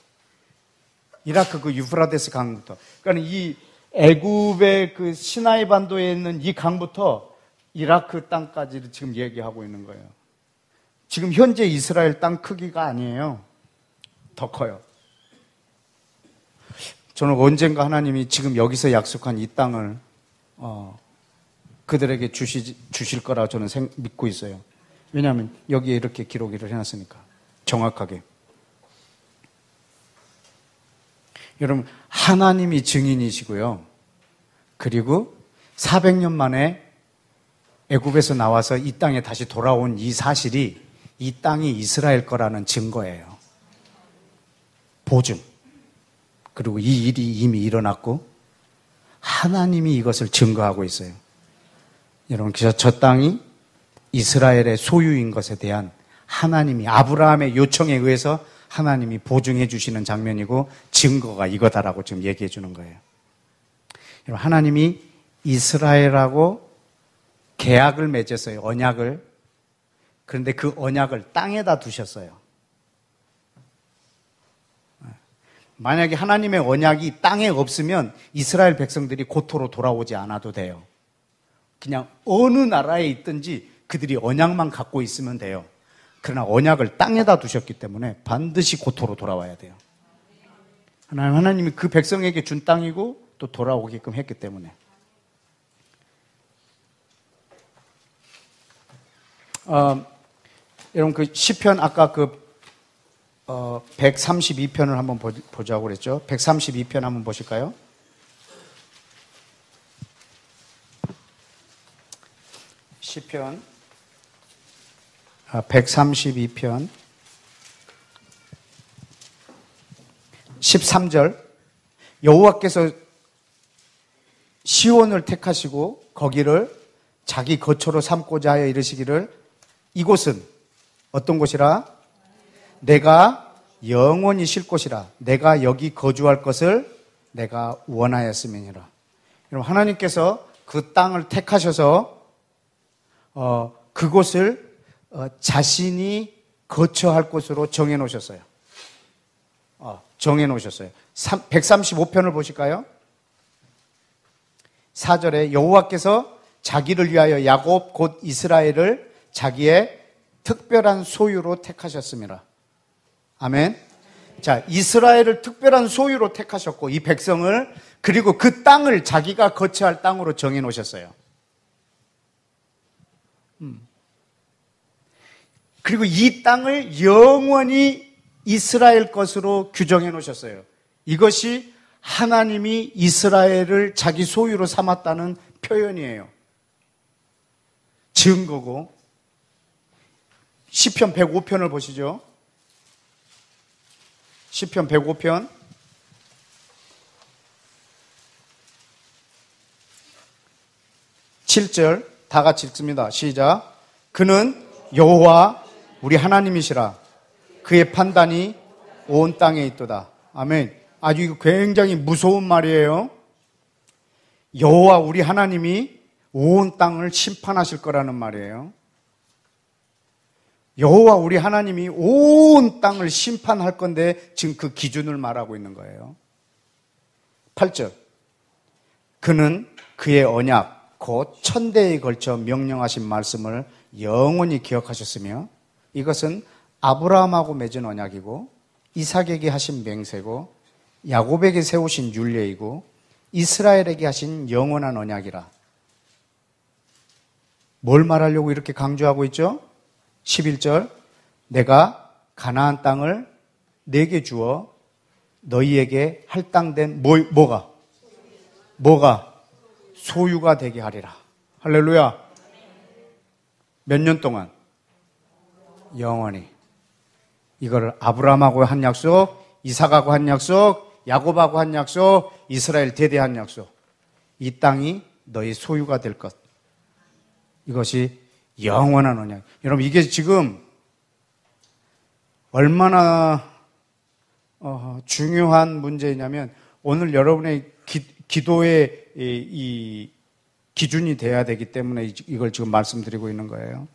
이라크 그 유프라데스 강부터. 그러니까 이 애굽의 그 시나이 반도에 있는 이 강부터 이라크 땅까지를 지금 얘기하고 있는 거예요. 지금 현재 이스라엘 땅 크기가 아니에요. 더 커요. 저는 언젠가 하나님이 지금 여기서 약속한 이 땅을 그들에게 주실 거라 저는 믿고 있어요. 왜냐하면 여기에 이렇게 기록을 해놨으니까. 정확하게. 여러분, 하나님이 증인이시고요. 그리고 400년 만에 애굽에서 나와서 이 땅에 다시 돌아온 이 사실이 이 땅이 이스라엘 거라는 증거예요. 보증. 그리고 이 일이 이미 일어났고 하나님이 이것을 증거하고 있어요. 여러분, 그래서 저 땅이 이스라엘의 소유인 것에 대한 하나님이 아브라함의 요청에 의해서 하나님이 보증해 주시는 장면이고 증거가 이거다라고 지금 얘기해 주는 거예요. 여러분, 하나님이 이스라엘하고 계약을 맺었어요. 언약을. 그런데 그 언약을 땅에다 두셨어요. 만약에 하나님의 언약이 땅에 없으면 이스라엘 백성들이 고토로 돌아오지 않아도 돼요. 그냥 어느 나라에 있든지 그들이 언약만 갖고 있으면 돼요. 그러나 언약을 땅에다 두셨기 때문에 반드시 고토로 돌아와야 돼요. 하나님이 그 백성에게 준 땅이고 또 돌아오게끔 했기 때문에. 여러분, 그 시편 아까 132편을 한번 보자고 그랬죠. 132편 한번 보실까요? 시편 132편 13절. 여호와께서 시온을 택하시고 거기를 자기 거처로 삼고자 하여 이르시기를 이곳은 어떤 곳이라? 내가 영원히 쉴 곳이라. 내가 여기 거주할 것을 내가 원하였음이니라. 여러분, 하나님께서 그 땅을 택하셔서 그곳을 자신이 거처할 곳으로 정해 놓으셨어요. 정해 놓으셨어요. 135편을 보실까요? 4절에 여호와께서 자기를 위하여 야곱 곧 이스라엘을 자기의 특별한 소유로 택하셨습니다. 아멘. 자, 이스라엘을 특별한 소유로 택하셨고 이 백성을, 그리고 그 땅을 자기가 거처할 땅으로 정해 놓으셨어요. 그리고 이 땅을 영원히 이스라엘 것으로 규정해 놓으셨어요. 이것이 하나님이 이스라엘을 자기 소유로 삼았다는 표현이에요. 증거고. 시편 105편을 보시죠. 시편 105편 7절 다 같이 읽습니다. 시작. 그는 여호와 우리 하나님이시라. 그의 판단이 온 땅에 있도다. 아멘. 아주 이거 굉장히 무서운 말이에요. 여호와 우리 하나님이 온 땅을 심판하실 거라는 말이에요. 여호와 우리 하나님이 온 땅을 심판할 건데 지금 그 기준을 말하고 있는 거예요. 8절. 그는 그의 언약 곧 천대에 걸쳐 명령하신 말씀을 영원히 기억하셨으며 이것은 아브라함하고 맺은 언약이고 이삭에게 하신 맹세고 야곱에게 세우신 율례이고 이스라엘에게 하신 영원한 언약이라. 뭘 말하려고 이렇게 강조하고 있죠? 11절. 내가 가나안 땅을 내게 주어 너희에게 할당된 뭐가 소유가 되게 하리라. 할렐루야. 몇 년 동안? 영원히. 이거를 아브라함하고 한 약속, 이삭하고 한 약속, 야곱하고 한 약속, 이스라엘 대대 한 약속. 이 땅이 너희 소유가 될 것. 이것이 영원한 언약. 여러분, 이게 지금 얼마나 중요한 문제냐면 오늘 여러분의 기도의 이 기준이 돼야 되기 때문에 이걸 지금 말씀드리고 있는 거예요.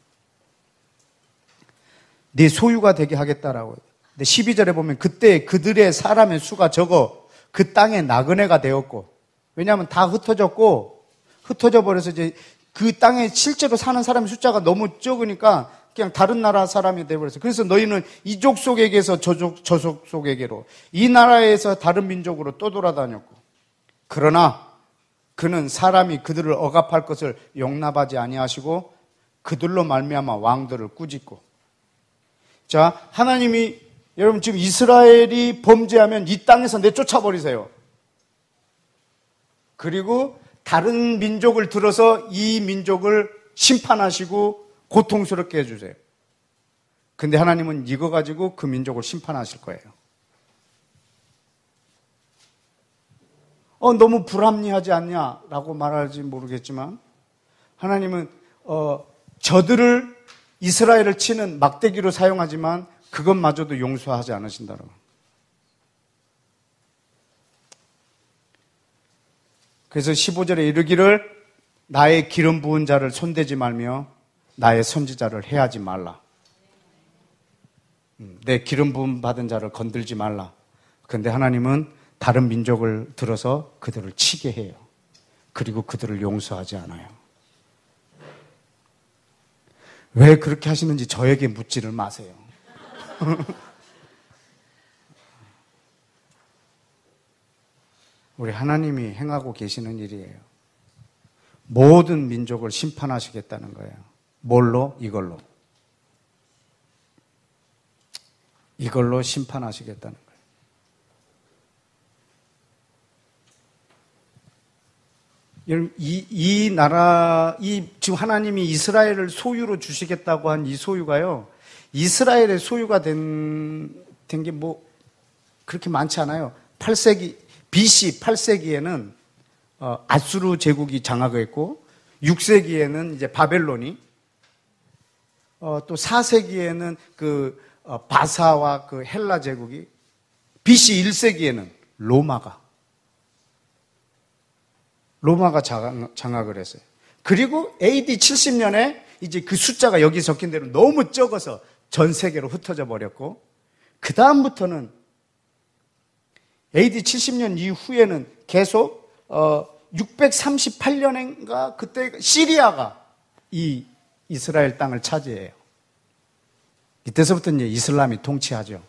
네 소유가 되게 하겠다라고. 근데 12절에 보면 그때 그들의 사람의 수가 적어 그 땅에 나그네가 되었고, 왜냐하면 다 흩어져 버려서 이제 그 땅에 실제로 사는 사람의 숫자가 너무 적으니까 그냥 다른 나라 사람이 되어버렸어요. 그래서 너희는 이족 속에게서 저족 속에게로, 이 나라에서 다른 민족으로 또 돌아다녔고, 그러나 그는 사람이 그들을 억압할 것을 용납하지 아니하시고 그들로 말미암아 왕들을 꾸짖고. 자, 하나님이 여러분 지금 이스라엘이 범죄하면 이 땅에서 내쫓아 버리세요. 그리고 다른 민족을 들어서 이 민족을 심판하시고 고통스럽게 해주세요. 근데 하나님은 이거 가지고 그 민족을 심판하실 거예요. 너무 불합리하지 않냐라고 말할지 모르겠지만 하나님은 저들을 이스라엘을 치는 막대기로 사용하지만 그것마저도 용서하지 않으신다고. 그래서 15절에 이르기를 나의 기름 부은 자를 손대지 말며 나의 선지자를 해하지 말라. 내 기름 부음 받은 자를 건들지 말라. 그런데 하나님은 다른 민족을 들어서 그들을 치게 해요. 그리고 그들을 용서하지 않아요. 왜 그렇게 하시는지 저에게 묻지를 마세요. 우리 하나님이 행하고 계시는 일이에요. 모든 민족을 심판하시겠다는 거예요. 뭘로? 이걸로. 이걸로 심판하시겠다는 거예요. 여러분, 이 나라, 지금 하나님이 이스라엘을 소유로 주시겠다고 한 이 소유가요, 이스라엘의 소유가 된 게 뭐, 그렇게 많지 않아요. 8세기, BC 8세기에는, 아수르 제국이 장악을 했고, 6세기에는 이제 바벨론이, 또 4세기에는 바사와 그 헬라 제국이, BC 1세기에는 로마가 장악을 했어요. 그리고 AD 70년에 이제 그 숫자가 여기 적힌 대로 너무 적어서 전 세계로 흩어져 버렸고, 그 다음부터는 AD 70년 이후에는 계속 638년인가 그때 시리아가 이 이스라엘 땅을 차지해요. 이때서부터 이제 이슬람이 통치하죠.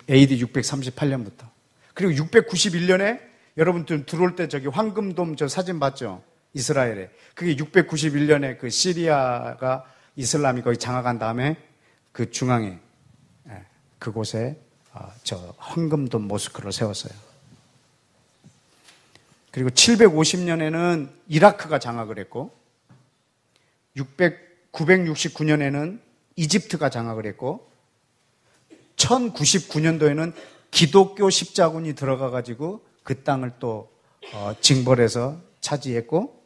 AD 638년부터. 그리고 691년에 여러분들 들어올 때 저기 황금돔 저 사진 봤죠? 이스라엘에. 그게 691년에 그 시리아가 이슬람이 거기 장악한 다음에 그 중앙에, 그곳에 저 황금돔 모스크를 세웠어요. 그리고 750년에는 이라크가 장악을 했고, 969년에는 이집트가 장악을 했고, 1099년도에는 기독교 십자군이 들어가가지고 그 땅을 또 징벌해서 차지했고,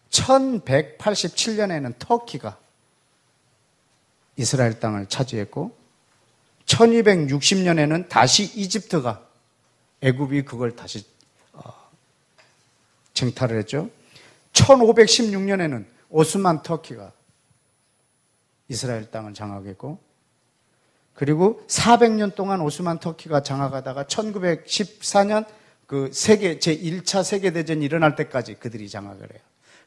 1187년에는 터키가 이스라엘 땅을 차지했고, 1260년에는 다시 이집트가, 애굽이 그걸 다시 쟁탈을 했죠. 1516년에는 오스만 터키가 이스라엘 땅을 장악했고, 그리고 400년 동안 오스만 터키가 장악하다가 1914년 그 제1차 세계대전이 일어날 때까지 그들이 장악을 해요.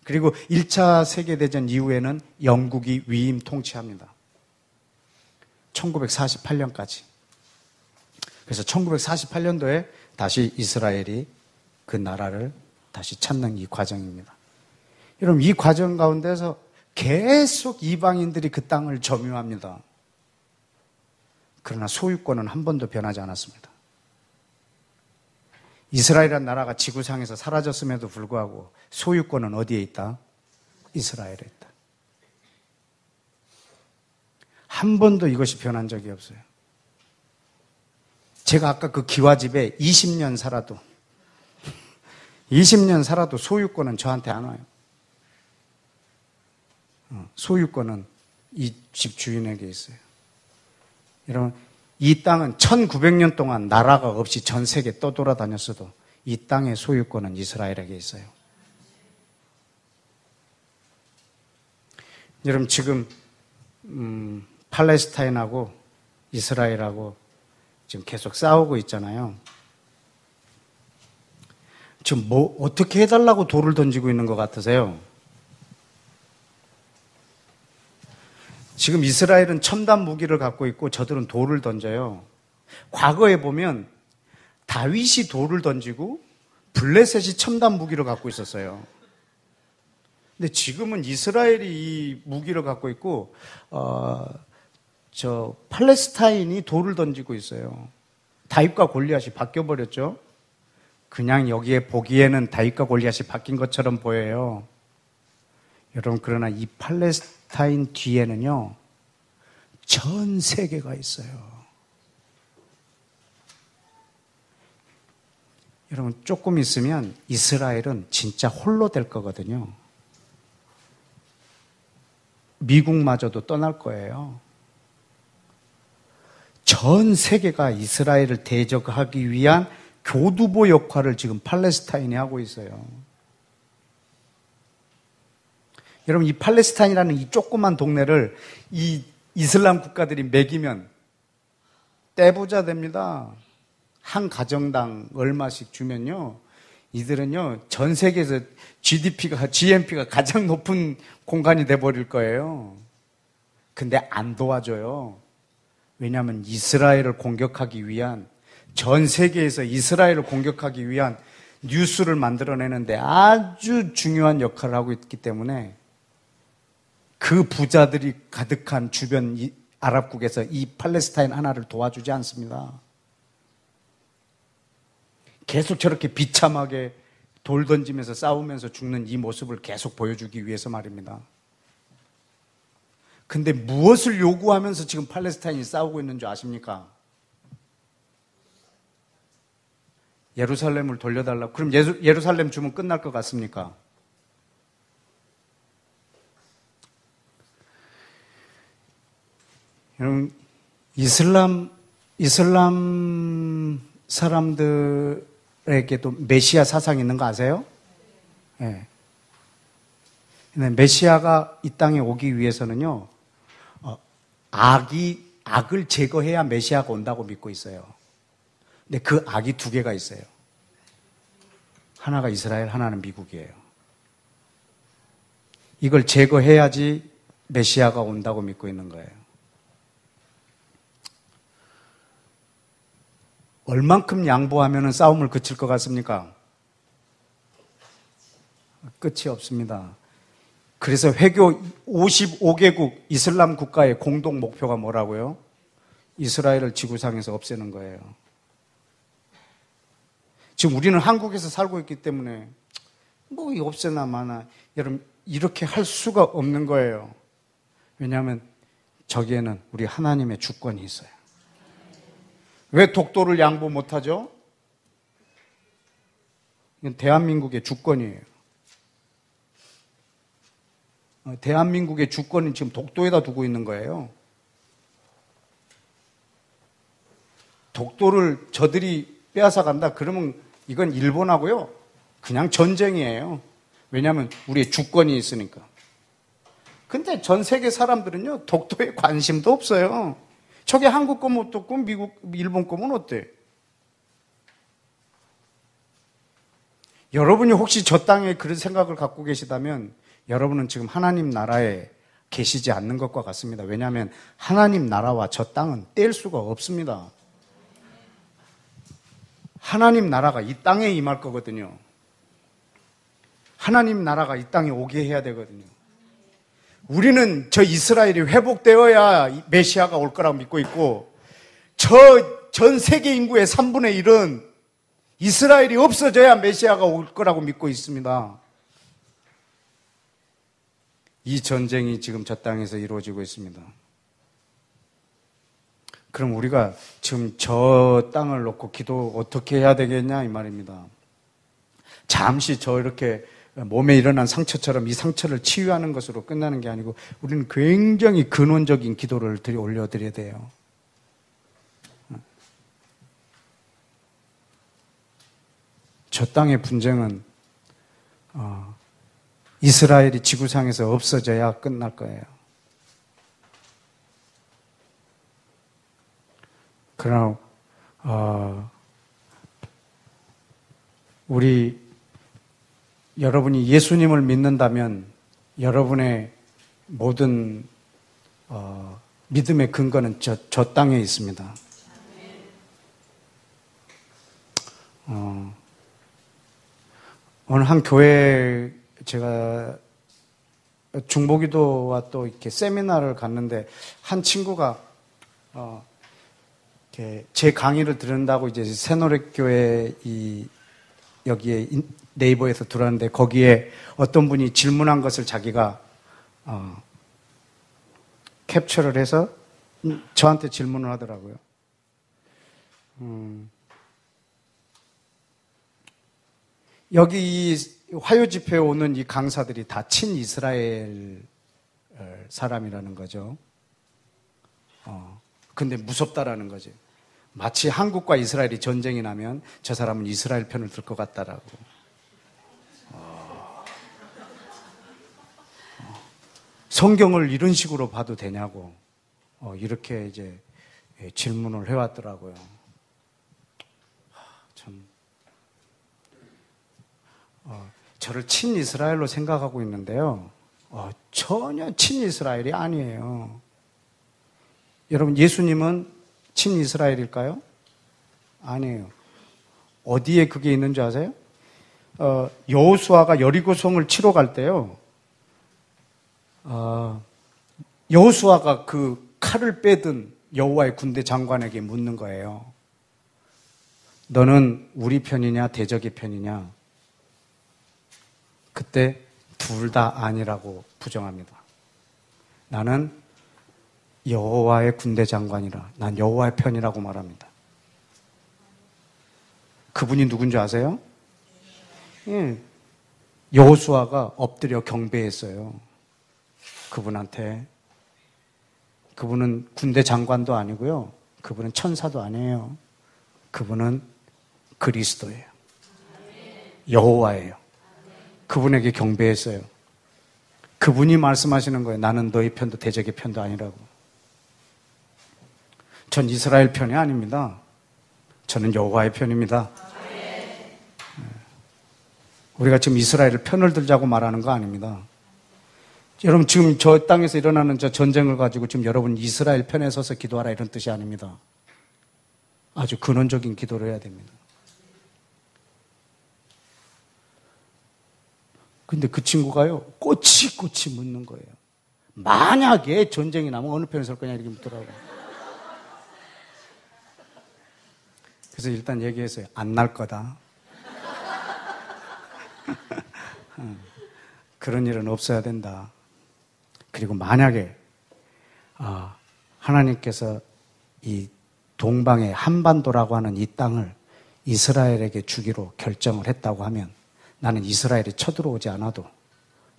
그리고 1차 세계대전 이후에는 영국이 위임 통치합니다. 1948년까지. 그래서 1948년도에 다시 이스라엘이 그 나라를 다시 찾는 이 과정입니다. 여러분, 이 과정 가운데서 계속 이방인들이 그 땅을 점유합니다. 그러나 소유권은 한 번도 변하지 않았습니다. 이스라엘이라는 나라가 지구상에서 사라졌음에도 불구하고 소유권은 어디에 있다? 이스라엘에 있다. 한 번도 이것이 변한 적이 없어요. 제가 아까 그 기와집에 20년 살아도 20년 살아도 소유권은 저한테 안 와요. 소유권은 이 집 주인에게 있어요. 여러분, 이 땅은 1900년 동안 나라가 없이 전 세계 떠돌아다녔어도 이 땅의 소유권은 이스라엘에게 있어요. 여러분, 지금 팔레스타인하고 이스라엘하고 지금 계속 싸우고 있잖아요. 지금 어떻게 해달라고 돌을 던지고 있는 것 같으세요? 지금 이스라엘은 첨단 무기를 갖고 있고 저들은 돌을 던져요. 과거에 보면 다윗이 돌을 던지고 블레셋이 첨단 무기를 갖고 있었어요. 근데 지금은 이스라엘이 이 무기를 갖고 있고, 팔레스타인이 돌을 던지고 있어요. 다윗과 골리앗이 바뀌어버렸죠. 그냥 여기에 보기에는 다윗과 골리앗이 바뀐 것처럼 보여요. 여러분, 그러나 이 팔레스타인 뒤에는요, 전 세계가 있어요. 여러분, 조금 있으면 이스라엘은 진짜 홀로 될 거거든요. 미국마저도 떠날 거예요. 전 세계가 이스라엘을 대적하기 위한 교두보 역할을 지금 팔레스타인이 하고 있어요. 여러분, 이 팔레스타인이라는 이 조그만 동네를 이 이슬람 국가들이 매기면 떼부자 됩니다. 한 가정당 얼마씩 주면요, 이들은요, 전 세계에서 GNP가 가장 높은 공간이 돼버릴 거예요. 근데 안 도와줘요. 왜냐하면 이스라엘을 공격하기 위한, 전 세계에서 이스라엘을 공격하기 위한 뉴스를 만들어내는데 아주 중요한 역할을 하고 있기 때문에 그 부자들이 가득한 주변 아랍국에서 이 팔레스타인 하나를 도와주지 않습니다. 계속 저렇게 비참하게 돌 던지면서 싸우면서 죽는 이 모습을 계속 보여주기 위해서 말입니다. 근데 무엇을 요구하면서 지금 팔레스타인이 싸우고 있는 줄 아십니까? 예루살렘을 돌려달라고. 그럼 예루살렘 주면 끝날 것 같습니까? 여러분, 이슬람 사람들에게도 메시아 사상이 있는 거 아세요? 네. 근데 메시아가 이 땅에 오기 위해서는요, 악을 제거해야 메시아가 온다고 믿고 있어요. 근데 그 악이 두 개가 있어요. 하나가 이스라엘, 하나는 미국이에요. 이걸 제거해야지 메시아가 온다고 믿고 있는 거예요. 얼만큼 양보하면 싸움을 그칠 것 같습니까? 끝이 없습니다. 그래서 회교 55개국 이슬람 국가의 공동 목표가 뭐라고요? 이스라엘을 지구상에서 없애는 거예요. 지금 우리는 한국에서 살고 있기 때문에 뭐 없애나 마나, 여러분, 이렇게 할 수가 없는 거예요. 왜냐하면 저기에는 우리 하나님의 주권이 있어요. 왜 독도를 양보 못하죠? 이건 대한민국의 주권이에요. 대한민국의 주권은 지금 독도에다 두고 있는 거예요. 독도를 저들이 빼앗아 간다 그러면 이건 일본하고요, 그냥 전쟁이에요. 왜냐하면 우리의 주권이 있으니까. 근데 전 세계 사람들은요, 독도에 관심도 없어요. 저게 한국 거면 어떻고 미국, 일본 거면 어때? 여러분이 혹시 저 땅에 그런 생각을 갖고 계시다면 여러분은 지금 하나님 나라에 계시지 않는 것과 같습니다. 왜냐하면 하나님 나라와 저 땅은 뗄 수가 없습니다. 하나님 나라가 이 땅에 임할 거거든요. 하나님 나라가 이 땅에 오게 해야 되거든요. 우리는 저 이스라엘이 회복되어야 메시아가 올 거라고 믿고 있고, 저 전 세계 인구의 3분의 1은 이스라엘이 없어져야 메시아가 올 거라고 믿고 있습니다. 이 전쟁이 지금 저 땅에서 이루어지고 있습니다. 그럼 우리가 지금 저 땅을 놓고 기도 어떻게 해야 되겠냐 이 말입니다. 잠시 저 이렇게 몸에 일어난 상처처럼 이 상처를 치유하는 것으로 끝나는 게 아니고 우리는 굉장히 근원적인 기도를 올려드려야 돼요. 저 땅의 분쟁은 이스라엘이 지구상에서 없어져야 끝날 거예요. 그러나 여러분이 예수님을 믿는다면 여러분의 모든 믿음의 근거는 저 땅에 있습니다. 어느 한 교회 제가 중보기도와 또 이렇게 세미나를 갔는데 한 친구가 이렇게 제 강의를 들은다고 이제 새노래교회 여기에 네이버에서 들었는데 거기에 어떤 분이 질문한 것을 자기가 캡처를 해서 저한테 질문을 하더라고요. 여기 이 화요 집회에 오는 이 강사들이 다 친이스라엘 사람이라는 거죠. 근데 무섭다라는 거죠. 마치 한국과 이스라엘이 전쟁이 나면 저 사람은 이스라엘 편을 들 것 같다라고. 성경을 이런 식으로 봐도 되냐고 이렇게 이제 질문을 해왔더라고요. 참 저를 친이스라엘로 생각하고 있는데요. 전혀 친이스라엘이 아니에요. 여러분 예수님은 친이스라엘일까요? 아니에요. 어디에 그게 있는 줄 아세요? 여호수아가 여리고성을 치러 갈 때요. 여호수아가 그 칼을 빼든 여호와의 군대 장관에게 묻는 거예요. 너는 우리 편이냐 대적의 편이냐? 그때 둘 다 아니라고 부정합니다. 나는 여호와의 군대 장관이라 난 여호와의 편이라고 말합니다. 그분이 누군지 아세요? 예. 여호수아가 엎드려 경배했어요. 그분한테. 그분은 군대 장관도 아니고요. 그분은 천사도 아니에요. 그분은 그리스도예요. 여호와예요. 그분에게 경배했어요. 그분이 말씀하시는 거예요. 나는 너희 편도 대적의 편도 아니라고. 전 이스라엘 편이 아닙니다. 저는 여호와의 편입니다. 우리가 지금 이스라엘 편을 들자고 말하는 거 아닙니다. 여러분 지금 저 땅에서 일어나는 저 전쟁을 가지고 지금 여러분 이스라엘 편에 서서 기도하라 이런 뜻이 아닙니다. 아주 근원적인 기도를 해야 됩니다. 근데 그 친구가요, 꼬치꼬치 묻는 거예요. 만약에 전쟁이 나면 어느 편에 설 거냐 이렇게 묻더라고요. 그래서 일단 얘기했어요. 안 날 거다. 그런 일은 없어야 된다. 그리고 만약에 하나님께서 이 동방의 한반도라고 하는 이 땅을 이스라엘에게 주기로 결정을 했다고 하면 나는 이스라엘이 쳐들어오지 않아도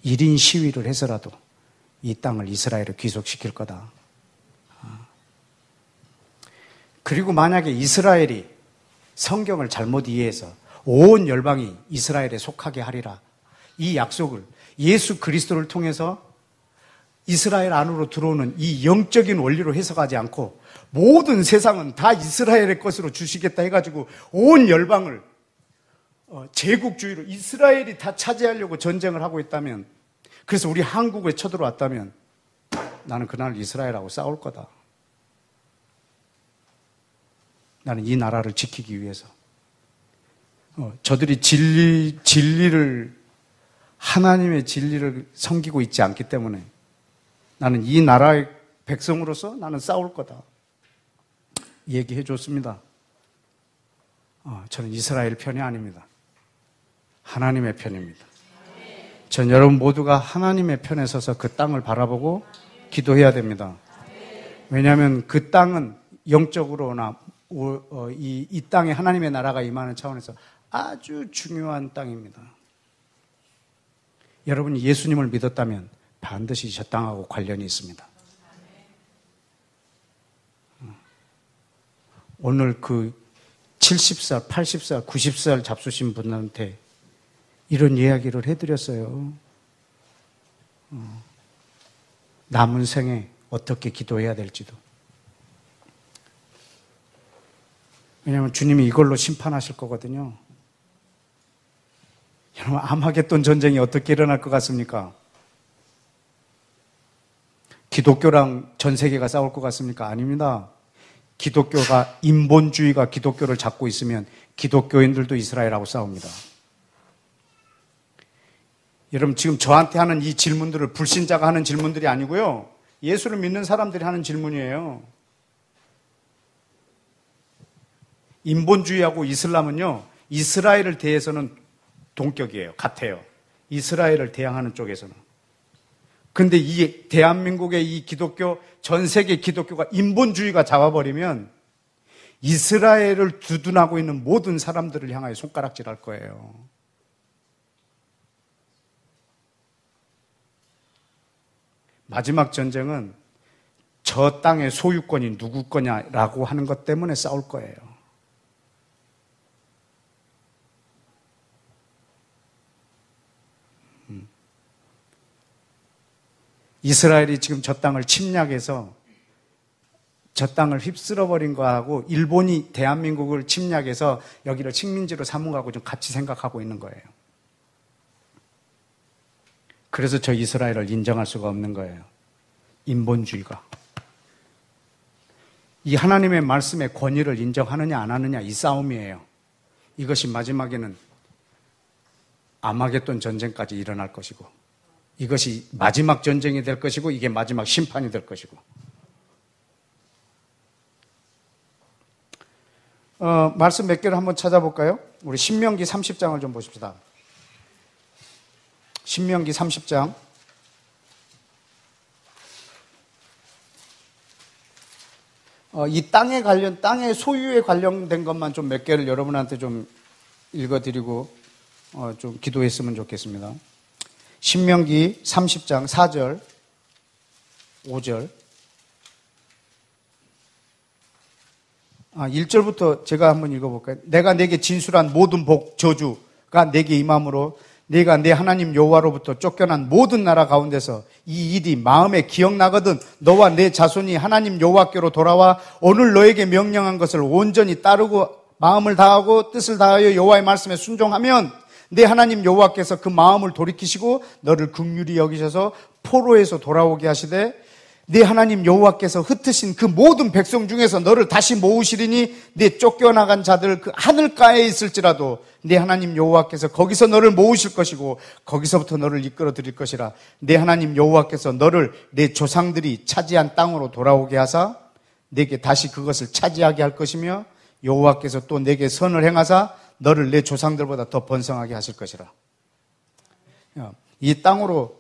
1인 시위를 해서라도 이 땅을 이스라엘에 귀속시킬 거다. 그리고 만약에 이스라엘이 성경을 잘못 이해해서 온 열방이 이스라엘에 속하게 하리라. 이 약속을 예수 그리스도를 통해서 이스라엘 안으로 들어오는 이 영적인 원리로 해석하지 않고 모든 세상은 다 이스라엘의 것으로 주시겠다 해가지고 온 열방을 제국주의로 이스라엘이 다 차지하려고 전쟁을 하고 있다면, 그래서 우리 한국에 쳐들어왔다면 나는 그날 이스라엘하고 싸울 거다. 나는 이 나라를 지키기 위해서. 저들이 진리를, 하나님의 진리를 섬기고 있지 않기 때문에 나는 이 나라의 백성으로서 나는 싸울 거다. 얘기해 줬습니다. 저는 이스라엘 편이 아닙니다. 하나님의 편입니다. 전 여러분 모두가 하나님의 편에 서서 그 땅을 바라보고 기도해야 됩니다. 왜냐하면 그 땅은 영적으로나 이 땅에 하나님의 나라가 임하는 차원에서 아주 중요한 땅입니다. 여러분이 예수님을 믿었다면 반드시 저 땅하고 관련이 있습니다. 오늘 그 70살, 80살, 90살 잡수신 분한테 이런 이야기를 해드렸어요. 남은 생에 어떻게 기도해야 될지도. 왜냐하면 주님이 이걸로 심판하실 거거든요. 여러분, 아마겟돈 전쟁이 어떻게 일어날 것 같습니까? 기독교랑 전 세계가 싸울 것 같습니까? 아닙니다. 기독교가, 인본주의가 기독교를 잡고 있으면 기독교인들도 이스라엘하고 싸웁니다. 여러분 지금 저한테 하는 이 질문들을 불신자가 하는 질문들이 아니고요. 예수를 믿는 사람들이 하는 질문이에요. 인본주의하고 이슬람은요. 이스라엘을 대해서는 동격이에요. 같아요. 이스라엘을 대항하는 쪽에서는. 그런데 이 대한민국의 이 기독교, 전 세계 기독교가 인본주의가 잡아버리면 이스라엘을 두둔하고 있는 모든 사람들을 향하여 손가락질할 거예요. 마지막 전쟁은 저 땅의 소유권이 누구 거냐라고 하는 것 때문에 싸울 거예요. 이스라엘이 지금 저 땅을 침략해서 저 땅을 휩쓸어버린 거하고 일본이 대한민국을 침략해서 여기를 식민지로 삼은 거하고 좀 같이 생각하고 있는 거예요. 그래서 저 이스라엘을 인정할 수가 없는 거예요. 인본주의가. 이 하나님의 말씀의 권위를 인정하느냐 안 하느냐 이 싸움이에요. 이것이 마지막에는 아마겟돈 전쟁까지 일어날 것이고 이것이 마지막 전쟁이 될 것이고 이게 마지막 심판이 될 것이고 말씀 몇 개를 한번 찾아볼까요? 우리 신명기 30장을 좀 보십시다. 신명기 30장 이 땅의 소유에 관련된 것만 좀 몇 개를 여러분한테 좀 읽어드리고 좀 기도했으면 좋겠습니다. 신명기 30장 4절 5절 1절부터 제가 한번 읽어볼까요? 내가 내게 진술한 모든 복 저주가 내게 임함으로 내가 내 하나님 여호와로부터 쫓겨난 모든 나라 가운데서 이 일이 마음에 기억나거든 너와 내 자손이 하나님 여호와께로 돌아와 오늘 너에게 명령한 것을 온전히 따르고 마음을 다하고 뜻을 다하여 여호와의 말씀에 순종하면 내 하나님 여호와께서 그 마음을 돌이키시고 너를 긍휼히 여기셔서 포로에서 돌아오게 하시되 네 하나님 여호와께서 흩으신 그 모든 백성 중에서 너를 다시 모으시리니 네 쫓겨나간 자들 그 하늘가에 있을지라도 네 하나님 여호와께서 거기서 너를 모으실 것이고 거기서부터 너를 이끌어 드릴 것이라. 네 하나님 여호와께서 너를 내 조상들이 차지한 땅으로 돌아오게 하사 내게 다시 그것을 차지하게 할 것이며 여호와께서 또 내게 선을 행하사 너를 내 조상들보다 더 번성하게 하실 것이라. 이 땅으로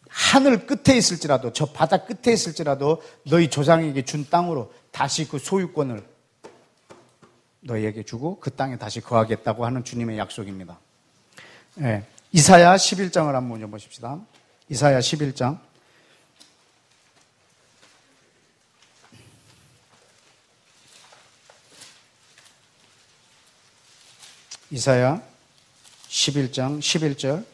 하늘 끝에 있을지라도 저 바다 끝에 있을지라도 너희 조상에게 준 땅으로 다시 그 소유권을 너희에게 주고 그 땅에 다시 거하겠다고 하는 주님의 약속입니다. 네. 이사야 11장을 한번 좀 보십시다. 이사야 11장 이사야 11장 11절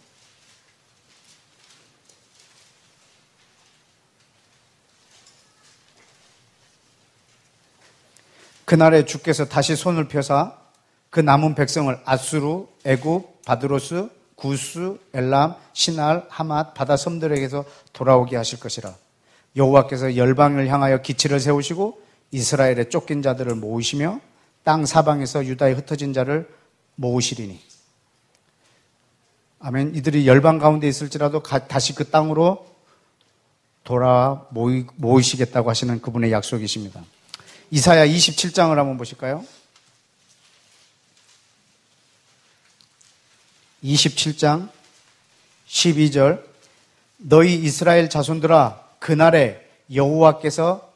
그날에 주께서 다시 손을 펴사 그 남은 백성을 아수르, 애굽, 바드로스, 구스, 엘람, 시날, 하맛, 바다 섬들에게서 돌아오게 하실 것이라. 여호와께서 열방을 향하여 기치를 세우시고 이스라엘의 쫓긴 자들을 모으시며 땅 사방에서 유다에 흩어진 자를 모으시리니. 아멘. 이들이 열방 가운데 있을지라도 다시 그 땅으로 돌아와 모이시겠다고 하시는 그분의 약속이십니다. 이사야 27장을 한번 보실까요? 27장 12절 너희 이스라엘 자손들아 그날에 여호와께서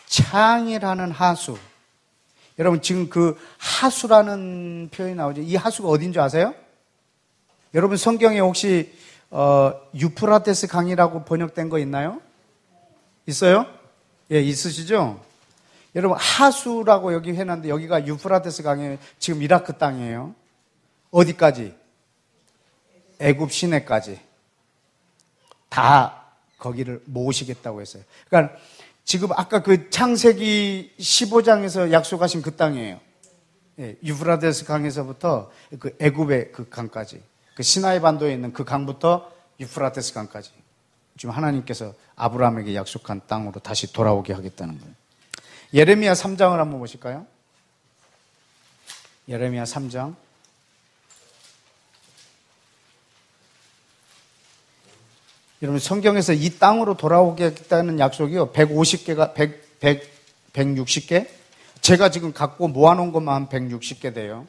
창이라는 하수. 여러분 지금 그 하수라는 표현이 나오죠. 이 하수가 어딘지 아세요? 여러분 성경에 혹시 유프라테스 강이라고 번역된 거 있나요? 있어요? 예, 있으시죠? 여러분 하수라고 여기 해놨는데 여기가 유프라테스 강이 지금 이라크 땅이에요. 어디까지? 애굽 시내까지 다 거기를 모으시겠다고 했어요. 그러니까 지금 아까 그 창세기 15장에서 약속하신 그 땅이에요. 예, 유프라테스 강에서부터 그 애굽의 그 강까지, 그 시나이 반도에 있는 그 강부터 유프라테스 강까지 지금 하나님께서 아브라함에게 약속한 땅으로 다시 돌아오게 하겠다는 거예요. 예레미야 3장을 한번 보실까요? 예레미야 3장 여러분 성경에서 이 땅으로 돌아오겠다는 약속이요. 150개가 160개? 제가 지금 갖고 모아놓은 것만 한 160개 돼요.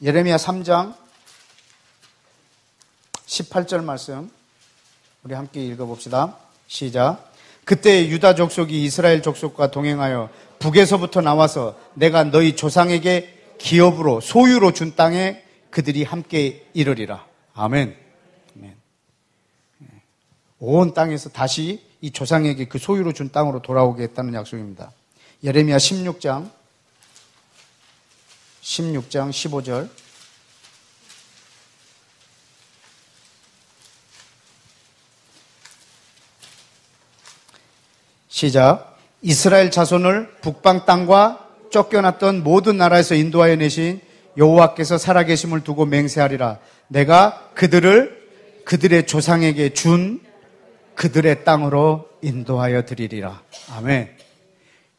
예레미야 3장 18절 말씀 우리 함께 읽어봅시다. 시작. 그때 유다 족속이 이스라엘 족속과 동행하여 북에서부터 나와서 내가 너희 조상에게 기업으로 소유로 준 땅에 그들이 함께 이르리라. 아멘. 온 땅에서 다시 이 조상에게 그 소유로 준 땅으로 돌아오겠다는 약속입니다. 예레미야 16장 15절 시작. 이스라엘 자손을 북방 땅과 쫓겨났던 모든 나라에서 인도하여 내신 여호와께서 살아계심을 두고 맹세하리라. 내가 그들을 그들의 조상에게 준 그들의 땅으로 인도하여 드리리라. 아멘.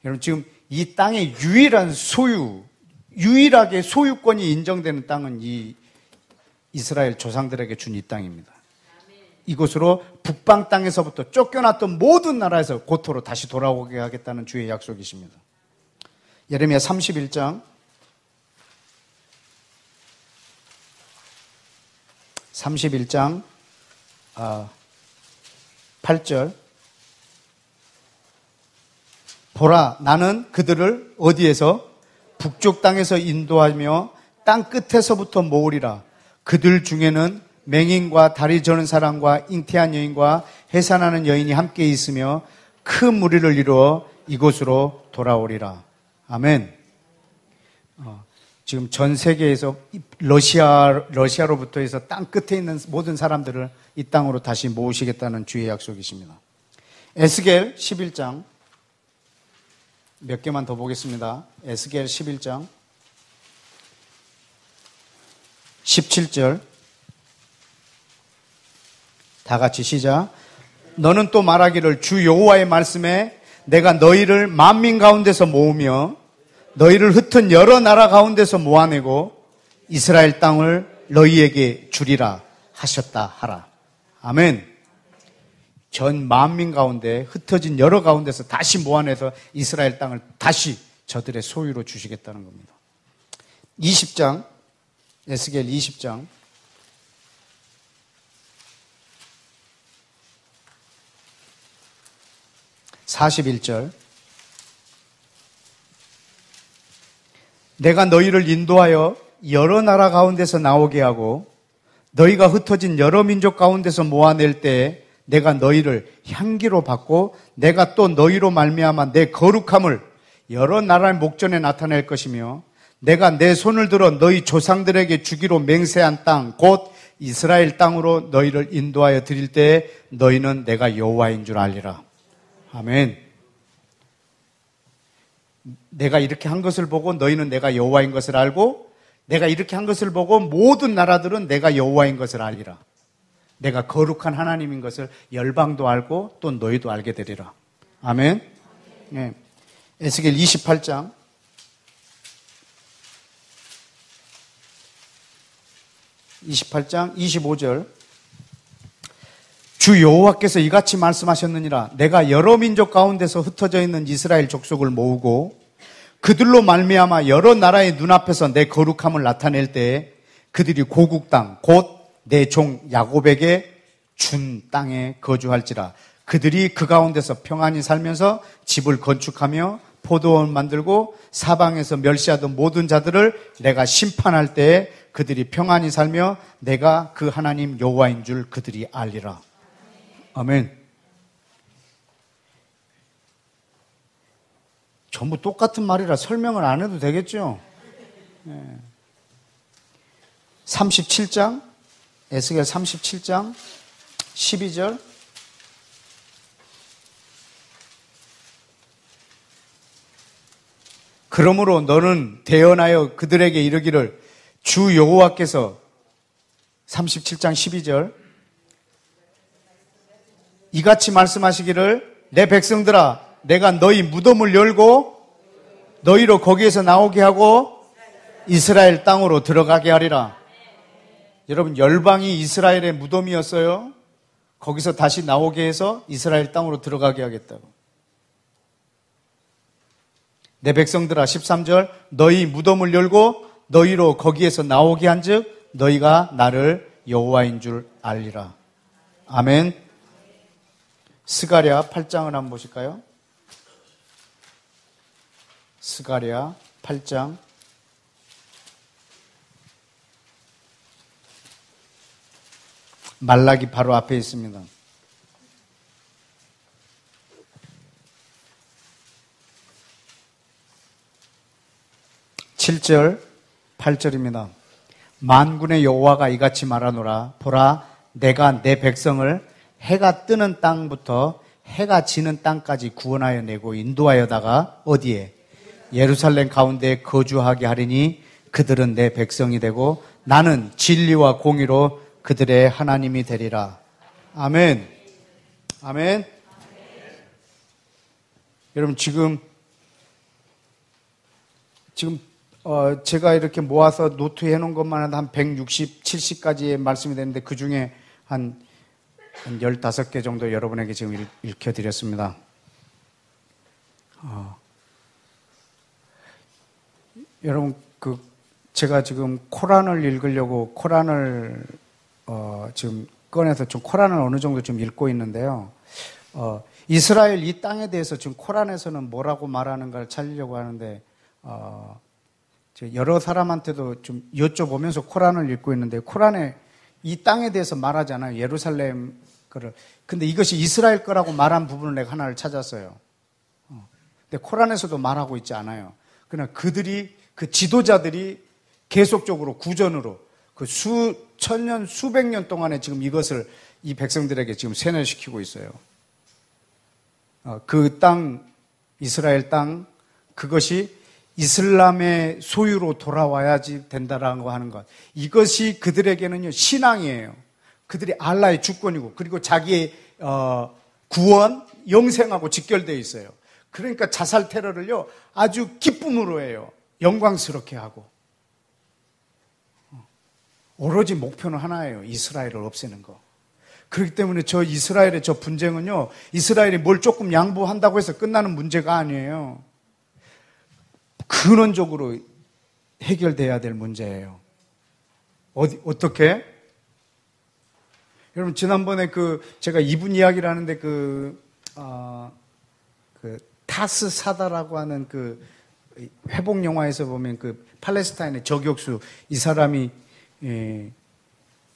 여러분 지금 이 땅의 유일한 유일하게 소유권이 인정되는 땅은 이 이스라엘 조상들에게 준 이 땅입니다. 이곳으로 북방 땅에서부터 쫓겨났던 모든 나라에서 고토로 다시 돌아오게 하겠다는 주의 약속이십니다. 예레미야 31장 8절 보라 나는 그들을 어디에서? 북쪽 땅에서 인도하며 땅 끝에서부터 모으리라. 그들 중에는 맹인과 다리 저는 사람과 잉태한 여인과 해산하는 여인이 함께 있으며 큰 무리를 이루어 이곳으로 돌아오리라. 아멘. 지금 전 세계에서 러시아로부터 해서 땅 끝에 있는 모든 사람들을 이 땅으로 다시 모으시겠다는 주의 약속이십니다. 에스겔 11장 몇 개만 더 보겠습니다. 에스겔 11장 17절 다 같이 시작. 너는 또 말하기를 주 여호와의 말씀에 내가 너희를 만민 가운데서 모으며 너희를 흩은 여러 나라 가운데서 모아내고 이스라엘 땅을 너희에게 주리라 하셨다 하라. 아멘. 전 만민 가운데 흩어진 여러 가운데서 다시 모아내서 이스라엘 땅을 다시 저들의 소유로 주시겠다는 겁니다. 20장 에스겔 20장 41절 내가 너희를 인도하여 여러 나라 가운데서 나오게 하고 너희가 흩어진 여러 민족 가운데서 모아낼 때에 내가 너희를 향기로 받고 내가 또 너희로 말미암아 내 거룩함을 여러 나라의 목전에 나타낼 것이며 내가 내 손을 들어 너희 조상들에게 주기로 맹세한 땅 곧 이스라엘 땅으로 너희를 인도하여 드릴 때에 너희는 내가 여호와인 줄 알리라. 아멘. 내가 이렇게 한 것을 보고 너희는 내가 여호와인 것을 알고 내가 이렇게 한 것을 보고 모든 나라들은 내가 여호와인 것을 알리라. 내가 거룩한 하나님인 것을 열방도 알고 또 너희도 알게 되리라. 아멘. 네. 에스겔 28장 25절 주 여호와께서 이같이 말씀하셨느니라. 내가 여러 민족 가운데서 흩어져 있는 이스라엘 족속을 모으고 그들로 말미암아 여러 나라의 눈앞에서 내 거룩함을 나타낼 때에 그들이 고국 땅 곧 내 종 야곱에게 준 땅에 거주할지라. 그들이 그 가운데서 평안히 살면서 집을 건축하며 포도원 만들고 사방에서 멸시하던 모든 자들을 내가 심판할 때에 그들이 평안히 살며 내가 그 하나님 여호와인 줄 그들이 알리라. 아멘. 전부 똑같은 말이라 설명을 안 해도 되겠죠? 37장, 에스겔 37장, 12절. 그러므로 너는 대언하여 그들에게 이르기를 주 여호와께서 37장 12절 이같이 말씀하시기를 내 백성들아 내가 너희 무덤을 열고 너희로 거기에서 나오게 하고 이스라엘 땅으로 들어가게 하리라. 여러분, 열방이 이스라엘의 무덤이었어요. 거기서 다시 나오게 해서 이스라엘 땅으로 들어가게 하겠다고. 내 백성들아, 13절, 너희 무덤을 열고 너희로 거기에서 나오게 한즉 너희가 나를 여호와인 줄 알리라. 아멘. 스가랴 8장을 한번 보실까요? 스가랴 8장. 말라기 바로 앞에 있습니다. 7절, 8절입니다. 만군의 여호와가 이같이 말하노라. 보라, 내가 내 백성을 해가 뜨는 땅부터 해가 지는 땅까지 구원하여 내고 인도하여다가 어디에? 예루살렘 가운데 거주하게 하리니 그들은 내 백성이 되고 나는 진리와 공의로 그들의 하나님이 되리라. 아멘. 아멘. 여러분, 지금 제가 이렇게 모아서 노트해 놓은 것만 해도 한 160, 70까지의 말씀이 되는데 그 중에 한 15개 정도 여러분에게 지금 읽혀드렸습니다. 여러분, 제가 지금 코란을 읽으려고 코란을 지금 꺼내서 좀 코란을 어느 정도 좀 읽고 있는데요. 이스라엘 이 땅에 대해서 지금 코란에서는 뭐라고 말하는가를 찾으려고 하는데, 여러 사람한테도 좀 여쭤보면서 코란을 읽고 있는데, 코란에 이 땅에 대해서 말하잖아요. 예루살렘 거를. 근데 이것이 이스라엘 거라고 말한 부분을 내가 하나를 찾았어요. 근데 코란에서도 말하고 있지 않아요. 그러나 그 지도자들이 계속적으로 구전으로 그 수천 년, 수백 년 동안에 지금 이것을 이 백성들에게 지금 세뇌시키고 있어요. 그 땅, 이스라엘 땅, 그것이 이슬람의 소유로 돌아와야지 된다라고 하는 것. 이것이 그들에게는요, 신앙이에요. 그들이 알라의 주권이고, 그리고 자기의 구원, 영생하고 직결되어 있어요. 그러니까 자살 테러를요, 아주 기쁨으로 해요. 영광스럽게 하고. 오로지 목표는 하나예요. 이스라엘을 없애는 거. 그렇기 때문에 저 이스라엘의 저 분쟁은요, 이스라엘이 뭘 조금 양보한다고 해서 끝나는 문제가 아니에요. 근원적으로 해결돼야 될 문제예요. 어떻게? 여러분, 지난번에 제가 이분 이야기를 하는데 타스 사다라고 하는 회복 영화에서 보면 팔레스타인의 저격수, 이 사람이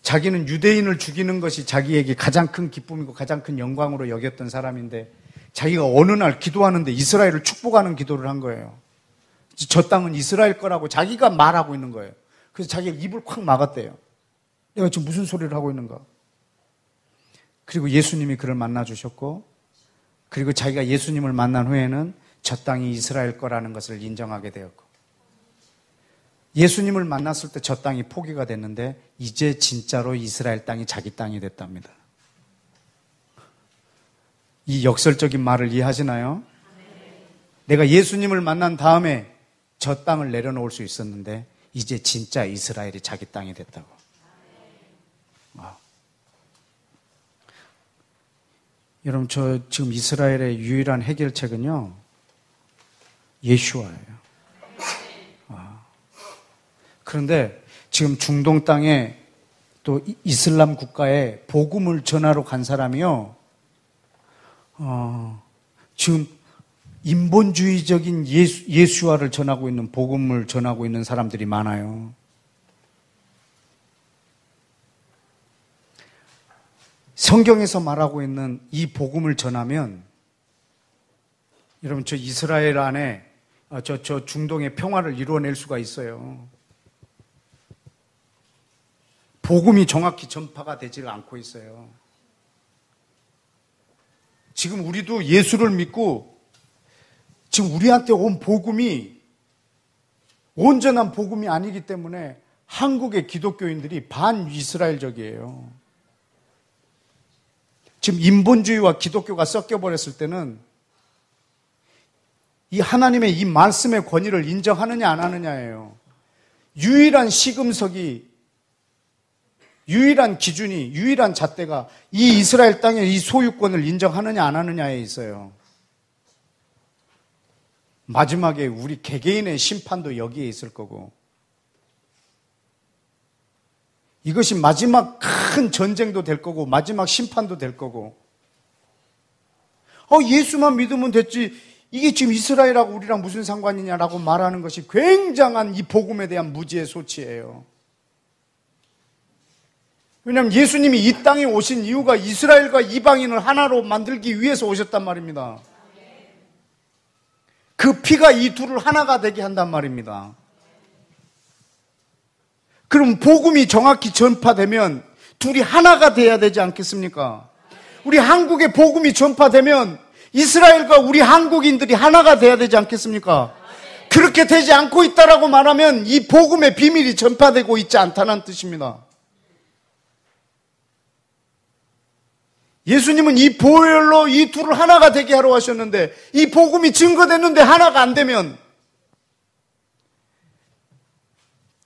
자기는 유대인을 죽이는 것이 자기에게 가장 큰 기쁨이고 가장 큰 영광으로 여겼던 사람인데, 자기가 어느 날 기도하는데 이스라엘을 축복하는 기도를 한 거예요. 저 땅은 이스라엘 거라고 자기가 말하고 있는 거예요. 그래서 자기가 입을 콱 막았대요. 내가 지금 무슨 소리를 하고 있는가? 그리고 예수님이 그를 만나주셨고, 그리고 자기가 예수님을 만난 후에는 저 땅이 이스라엘 거라는 것을 인정하게 되었고, 예수님을 만났을 때 저 땅이 포기가 됐는데 이제 진짜로 이스라엘 땅이 자기 땅이 됐답니다. 이 역설적인 말을 이해하시나요? 내가 예수님을 만난 다음에 저 땅을 내려놓을 수 있었는데 이제 진짜 이스라엘이 자기 땅이 됐다고. 여러분, 저 지금 이스라엘의 유일한 해결책은요, 예수와예요. 그런데 지금 중동 땅에 또 이슬람 국가에 복음을 전하러 간 사람이요, 지금 인본주의적인 예수와를 전하고 있는, 복음을 전하고 있는 사람들이 많아요. 성경에서 말하고 있는 이 복음을 전하면, 여러분, 저 이스라엘 안에 저 중동의 평화를 이루어낼 수가 있어요. 복음이 정확히 전파가 되지 않고 있어요. 지금 우리도 예수를 믿고 지금 우리한테 온 복음이 온전한 복음이 아니기 때문에 한국의 기독교인들이 반이스라엘적이에요. 지금 인본주의와 기독교가 섞여버렸을 때는 이 하나님의 이 말씀의 권위를 인정하느냐 안 하느냐예요. 유일한 시금석이 유일한 기준이, 유일한 잣대가 이 이스라엘 땅의 이 소유권을 인정하느냐 안 하느냐에 있어요. 마지막에 우리 개개인의 심판도 여기에 있을 거고, 이것이 마지막 큰 전쟁도 될 거고 마지막 심판도 될 거고, 예수만 믿으면 됐지, 이게 지금 이스라엘하고 우리랑 무슨 상관이냐라고 말하는 것이 굉장한 이 복음에 대한 무지의 소치예요. 왜냐하면 예수님이 이 땅에 오신 이유가 이스라엘과 이방인을 하나로 만들기 위해서 오셨단 말입니다. 그 피가 이 둘을 하나가 되게 한단 말입니다. 그럼 복음이 정확히 전파되면 둘이 하나가 돼야 되지 않겠습니까? 우리 한국에 복음이 전파되면 이스라엘과 우리 한국인들이 하나가 돼야 되지 않겠습니까? 그렇게 되지 않고 있다라고 말하면 이 복음의 비밀이 전파되고 있지 않다는 뜻입니다. 예수님은 이 보혈로 이 둘을 하나가 되게 하러 하셨는데, 이 복음이 증거됐는데 하나가 안 되면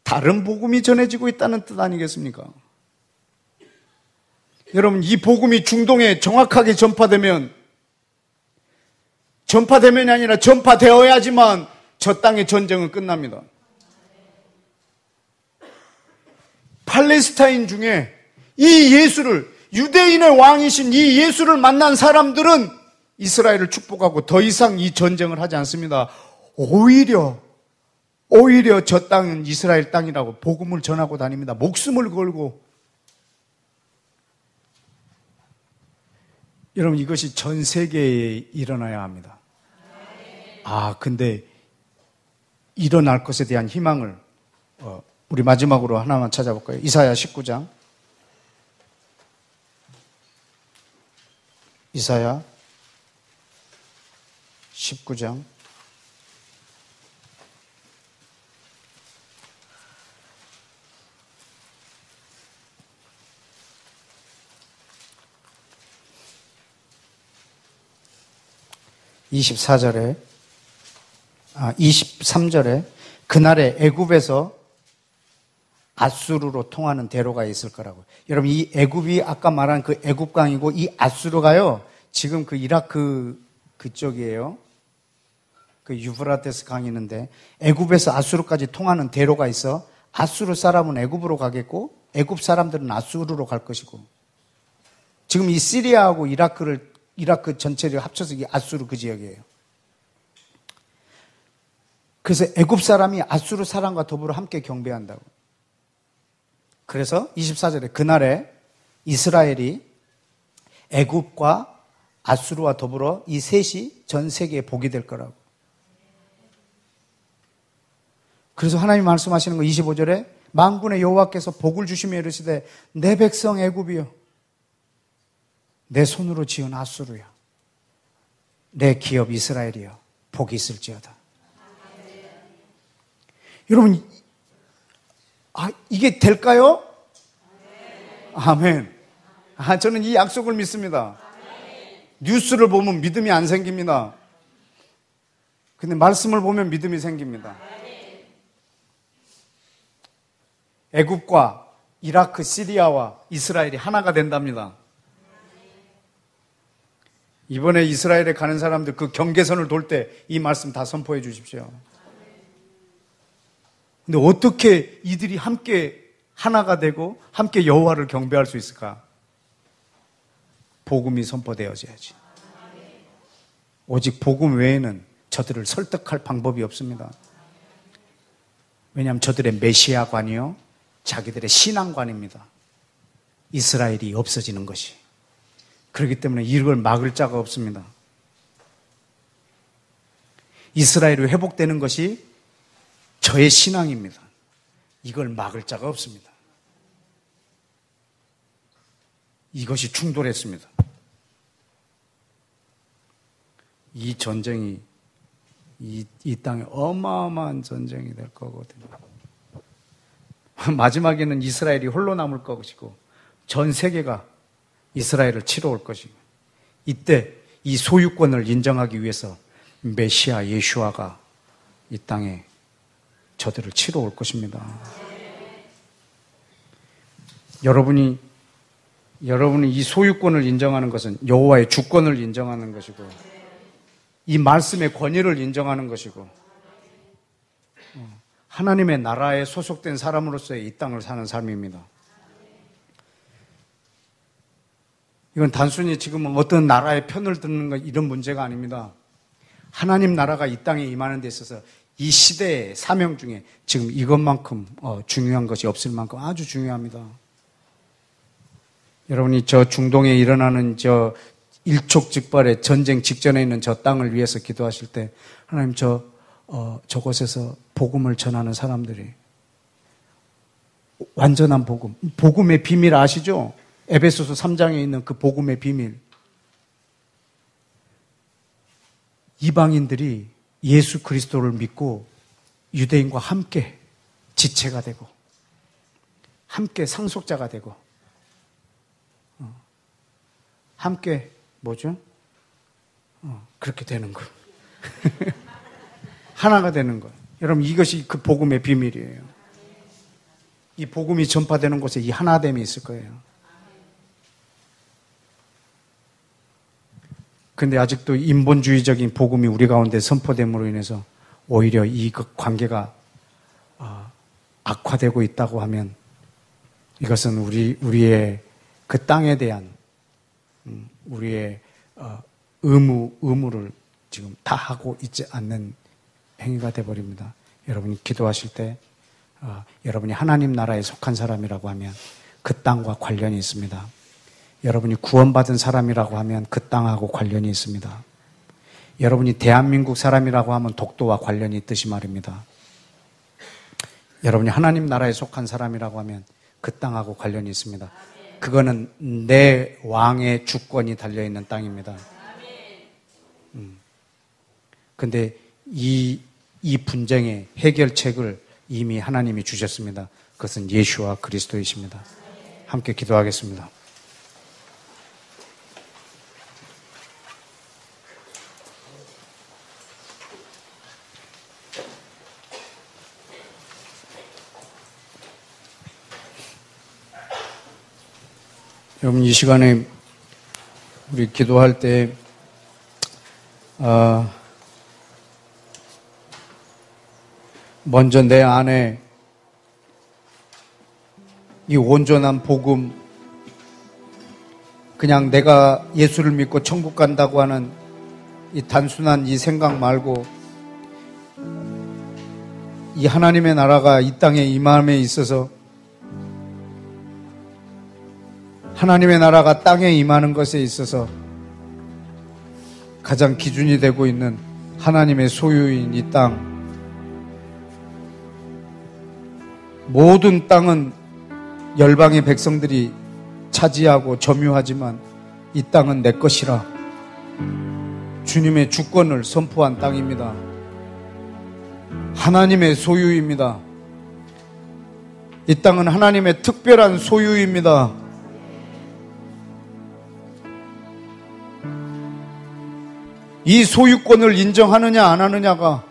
다른 복음이 전해지고 있다는 뜻 아니겠습니까? 여러분, 이 복음이 중동에 정확하게 전파되면이 아니라 전파되어야지만 저 땅의 전쟁은 끝납니다. 팔레스타인 중에 이 예수를, 유대인의 왕이신 이 예수를 만난 사람들은 이스라엘을 축복하고 더 이상 이 전쟁을 하지 않습니다. 오히려 저 땅은 이스라엘 땅이라고 복음을 전하고 다닙니다. 목숨을 걸고. 여러분, 이것이 전 세계에 일어나야 합니다. 근데 일어날 것에 대한 희망을 우리 마지막으로 하나만 찾아볼까요? 이사야 19장. 이사야 19장 23절에 그날에 애굽에서 아수르로 통하는 대로가 있을 거라고. 여러분, 이 애굽이 아까 말한 그 애굽강이고, 이 아수르가요, 지금 그 이라크 그쪽이에요. 그 유브라테스 강이 있는데, 애굽에서 아수르까지 통하는 대로가 있어. 아수르 사람은 애굽으로 가겠고, 애굽 사람들은 아수르로 갈 것이고, 지금 이 시리아하고 이라크 전체를 합쳐서 이 아수르 그 지역이에요. 그래서 애굽 사람이 아수르 사람과 더불어 함께 경배한다고. 그래서 24절에 그날에 이스라엘이 애굽과 아수르와 더불어 이 셋이 전 세계에 복이 될 거라고. 그래서 하나님이 말씀하시는 거 25절에 만군의 여호와께서 복을 주시며 이르시되 내 백성 애굽이여, 내 손으로 지은 아수르여, 내 기업 이스라엘이여, 복이 있을지어다. 여러분, 이게 될까요? 아멘. 저는 이 약속을 믿습니다. 뉴스를 보면 믿음이 안 생깁니다. 근데 말씀을 보면 믿음이 생깁니다. 애굽과 이라크, 시리아와 이스라엘이 하나가 된답니다. 이번에 이스라엘에 가는 사람들 그 경계선을 돌 때 이 말씀 다 선포해 주십시오. 근데 어떻게 이들이 함께 하나가 되고 함께 여호와를 경배할 수 있을까? 복음이 선포되어져야지. 오직 복음 외에는 저들을 설득할 방법이 없습니다. 왜냐하면 저들의 메시아관이요, 자기들의 신앙관입니다. 이스라엘이 없어지는 것이. 그렇기 때문에 이걸 막을 자가 없습니다. 이스라엘이 회복되는 것이 저의 신앙입니다. 이걸 막을 자가 없습니다. 이것이 충돌했습니다. 이 전쟁이 이 땅에 어마어마한 전쟁이 될 거거든요. 마지막에는 이스라엘이 홀로 남을 것이고 전 세계가 이스라엘을 치러 올 것이고, 이때 이 소유권을 인정하기 위해서 메시아 예수아가 이 땅에 저들을 치러 올 것입니다. 여러분이 이 소유권을 인정하는 것은 여호와의 주권을 인정하는 것이고 이 말씀의 권위를 인정하는 것이고 하나님의 나라에 소속된 사람으로서의 이 땅을 사는 삶입니다. 이건 단순히 지금 어떤 나라의 편을 듣는 것 이런 문제가 아닙니다. 하나님 나라가 이 땅에 임하는 데 있어서 이 시대의 사명 중에 지금 이것만큼 중요한 것이 없을 만큼 아주 중요합니다. 여러분이 저 중동에 일어나는 저 일촉즉발의 전쟁 직전에 있는 저 땅을 위해서 기도하실 때 하나님 저곳에서 복음을 전하는 사람들이 완전한 복음의 비밀 아시죠? 에베소서 3장에 있는 그 복음의 비밀. 이방인들이 예수 그리스도를 믿고 유대인과 함께 지체가 되고 함께 상속자가 되고 함께 뭐죠? 그렇게 되는 거. 하나가 되는 거. 여러분 이것이 그 복음의 비밀이에요. 이 복음이 전파되는 곳에 이 하나됨이 있을 거예요. 근데 아직도 인본주의적인 복음이 우리 가운데 선포됨으로 인해서 오히려 이 관계가 악화되고 있다고 하면 이것은 우리의 그 땅에 대한 우리의 의무를 지금 다 하고 있지 않는 행위가 되어버립니다. 여러분이 기도하실 때 여러분이 하나님 나라에 속한 사람이라고 하면 그 땅과 관련이 있습니다. 여러분이 구원받은 사람이라고 하면 그 땅하고 관련이 있습니다. 여러분이 대한민국 사람이라고 하면 독도와 관련이 있듯이 말입니다. 여러분이 하나님 나라에 속한 사람이라고 하면 그 땅하고 관련이 있습니다. 그거는 내 왕의 주권이 달려있는 땅입니다. 근데 이 분쟁의 해결책을 이미 하나님이 주셨습니다. 그것은 예수와 그리스도이십니다. 함께 기도하겠습니다. 여러분 이 시간에 우리 기도할 때 먼저 내 안에 이 온전한 복음, 그냥 내가 예수를 믿고 천국 간다고 하는 이 단순한 이 생각 말고 이 하나님의 나라가 이 땅에 임함에 있어서 하나님의 나라가 땅에 임하는 것에 있어서 가장 기준이 되고 있는 하나님의 소유인 이 땅, 모든 땅은 열방의 백성들이 차지하고 점유하지만 이 땅은 내 것이라 주님의 주권을 선포한 땅입니다. 하나님의 소유입니다. 이 땅은 하나님의 특별한 소유입니다. 이 소유권을 인정하느냐 안 하느냐가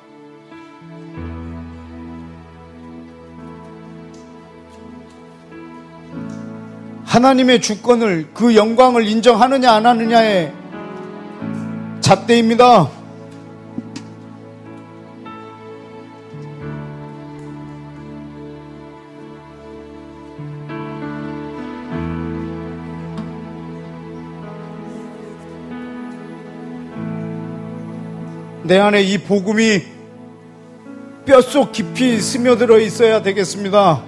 하나님의 주권을, 그 영광을 인정하느냐 안 하느냐의 잣대입니다. 내 안에 이 복음이 뼛속 깊이 스며들어 있어야 되겠습니다.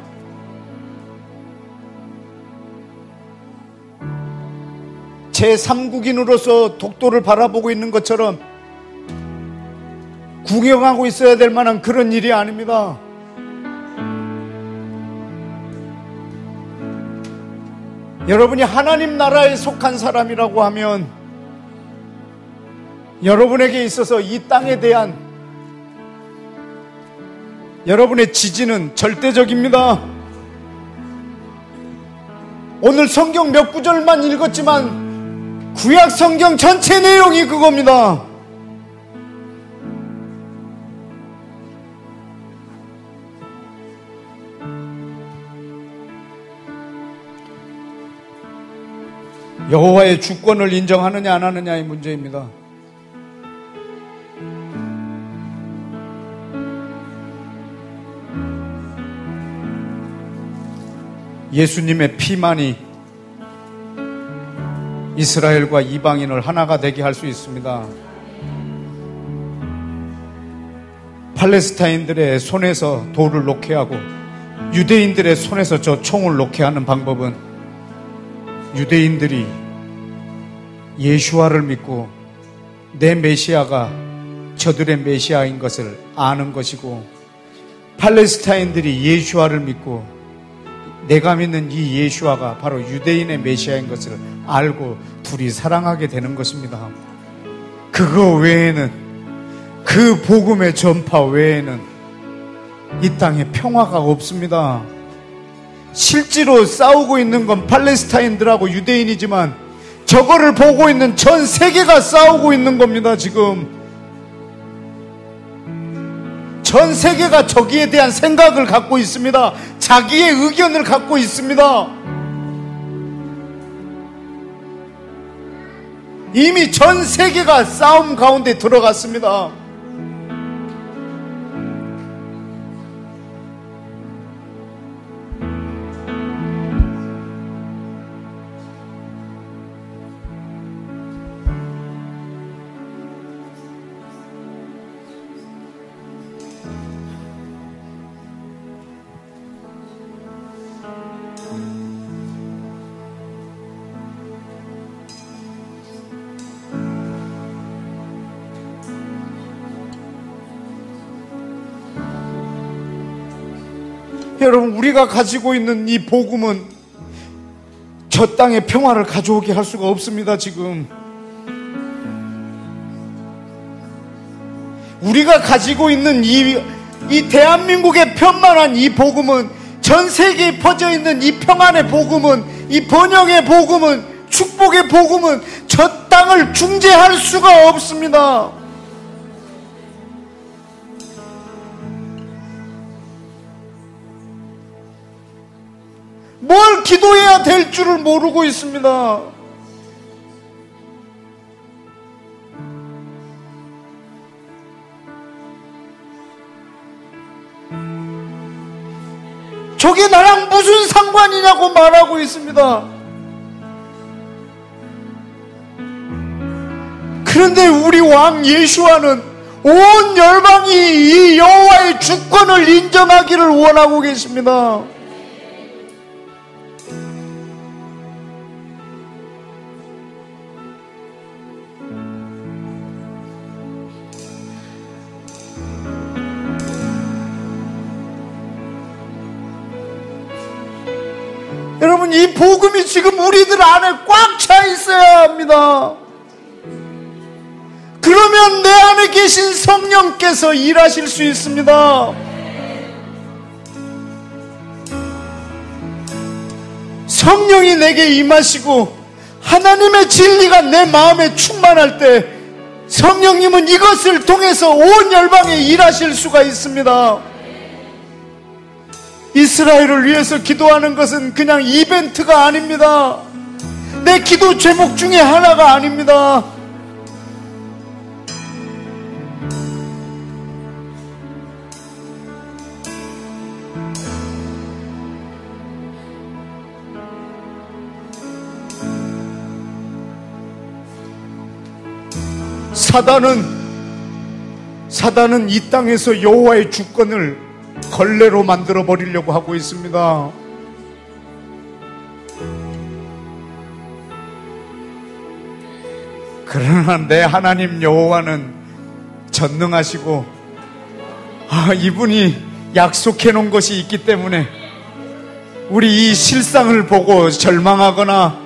제3국인으로서 독도를 바라보고 있는 것처럼 구경하고 있어야 될 만한 그런 일이 아닙니다. 여러분이 하나님 나라에 속한 사람이라고 하면 여러분에게 있어서 이 땅에 대한 여러분의 지지는 절대적입니다. 오늘 성경 몇 구절만 읽었지만 구약 성경 전체 내용이 그겁니다. 여호와의 주권을 인정하느냐 안 하느냐의 문제입니다. 예수님의 피만이 이스라엘과 이방인을 하나가 되게 할 수 있습니다. 팔레스타인들의 손에서 돌을 놓게 하고 유대인들의 손에서 저 총을 놓게 하는 방법은 유대인들이 예수와를 믿고 내 메시아가 저들의 메시아인 것을 아는 것이고, 팔레스타인들이 예수와를 믿고 내가 믿는 이 예수와가 바로 유대인의 메시아인 것을 알고 둘이 사랑하게 되는 것입니다. 그거 외에는, 그 복음의 전파 외에는 이 땅에 평화가 없습니다. 실제로 싸우고 있는 건 팔레스타인들하고 유대인이지만 저거를 보고 있는 전 세계가 싸우고 있는 겁니다. 지금 전 세계가 저기에 대한 생각을 갖고 있습니다. 자기의 의견을 갖고 있습니다. 이미 전 세계가 싸움 가운데 들어갔습니다. 여러분, 우리가 가지고 있는 이 복음은 저 땅에 평화를 가져오게 할 수가 없습니다. 지금 우리가 가지고 있는 이 대한민국의 편만한 이 복음은, 전 세계에 퍼져 있는 이 평안의 복음은, 이 번영의 복음은, 축복의 복음은 저 땅을 중재할 수가 없습니다. 뭘 기도해야 될 줄을 모르고 있습니다. 저게 나랑 무슨 상관이냐고 말하고 있습니다. 그런데 우리 왕 예수와는 온 열방이 이 여호와의 주권을 인정하기를 원하고 계십니다. 여러분, 이 복음이 지금 우리들 안에 꽉 차 있어야 합니다. 그러면 내 안에 계신 성령께서 일하실 수 있습니다. 성령이 내게 임하시고 하나님의 진리가 내 마음에 충만할 때 성령님은 이것을 통해서 온 열방에 일하실 수가 있습니다. 이스라엘을 위해서 기도하는 것은 그냥 이벤트가 아닙니다. 내 기도 제목 중에 하나가 아닙니다. 사단은 이 땅에서 여호와의 주권을 걸레로 만들어 버리려고 하고 있습니다. 그러나 내 하나님 여호와는 전능하시고 이분이 약속해 놓은 것이 있기 때문에 우리 이 실상을 보고 절망하거나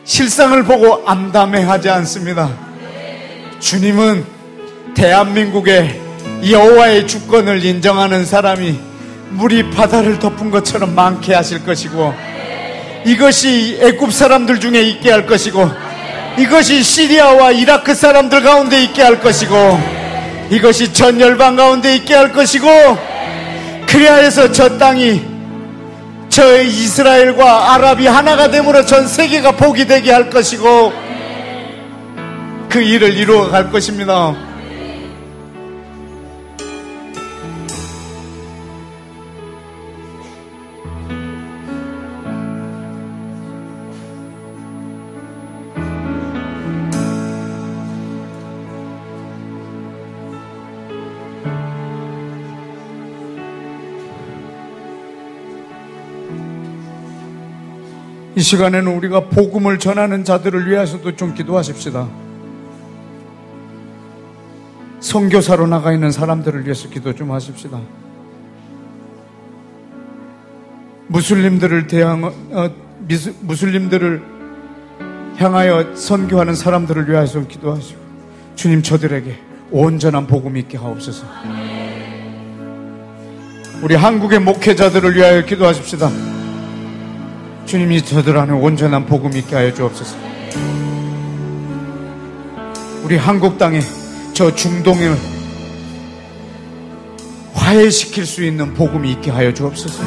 실상을 보고 암담해하지 않습니다. 주님은 대한민국의 여호와의 주권을 인정하는 사람이 물이 바다를 덮은 것처럼 많게 하실 것이고, 이것이 애굽 사람들 중에 있게 할 것이고, 이것이 시리아와 이라크 사람들 가운데 있게 할 것이고, 이것이 전 열방 가운데 있게 할 것이고, 그래야 해서 저 땅이 저 이스라엘과 아랍이 하나가 됨으로 전 세계가 복이 되게 할 것이고 그 일을 이루어 갈 것입니다. 이 시간에는 우리가 복음을 전하는 자들을 위해서도 좀 기도하십시다. 선교사로 나가 있는 사람들을 위해서 기도 좀 하십시다. 무슬림들을 향하여 선교하는 사람들을 위해서 기도하시고, 주님 저들에게 온전한 복음이 있게 하옵소서. 우리 한국의 목회자들을 위하여 기도하십시다. 주님이 저들 안에 온전한 복음이 있게 하여 주옵소서. 우리 한국 땅에 저 중동을 화해시킬 수 있는 복음이 있게 하여 주옵소서.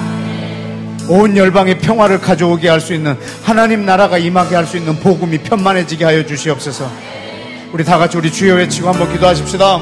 온 열방에 평화를 가져오게 할 수 있는, 하나님 나라가 임하게 할 수 있는 복음이 편만해지게 하여 주시옵소서. 우리 다 같이 우리 주여 외치고 한번 기도하십시다.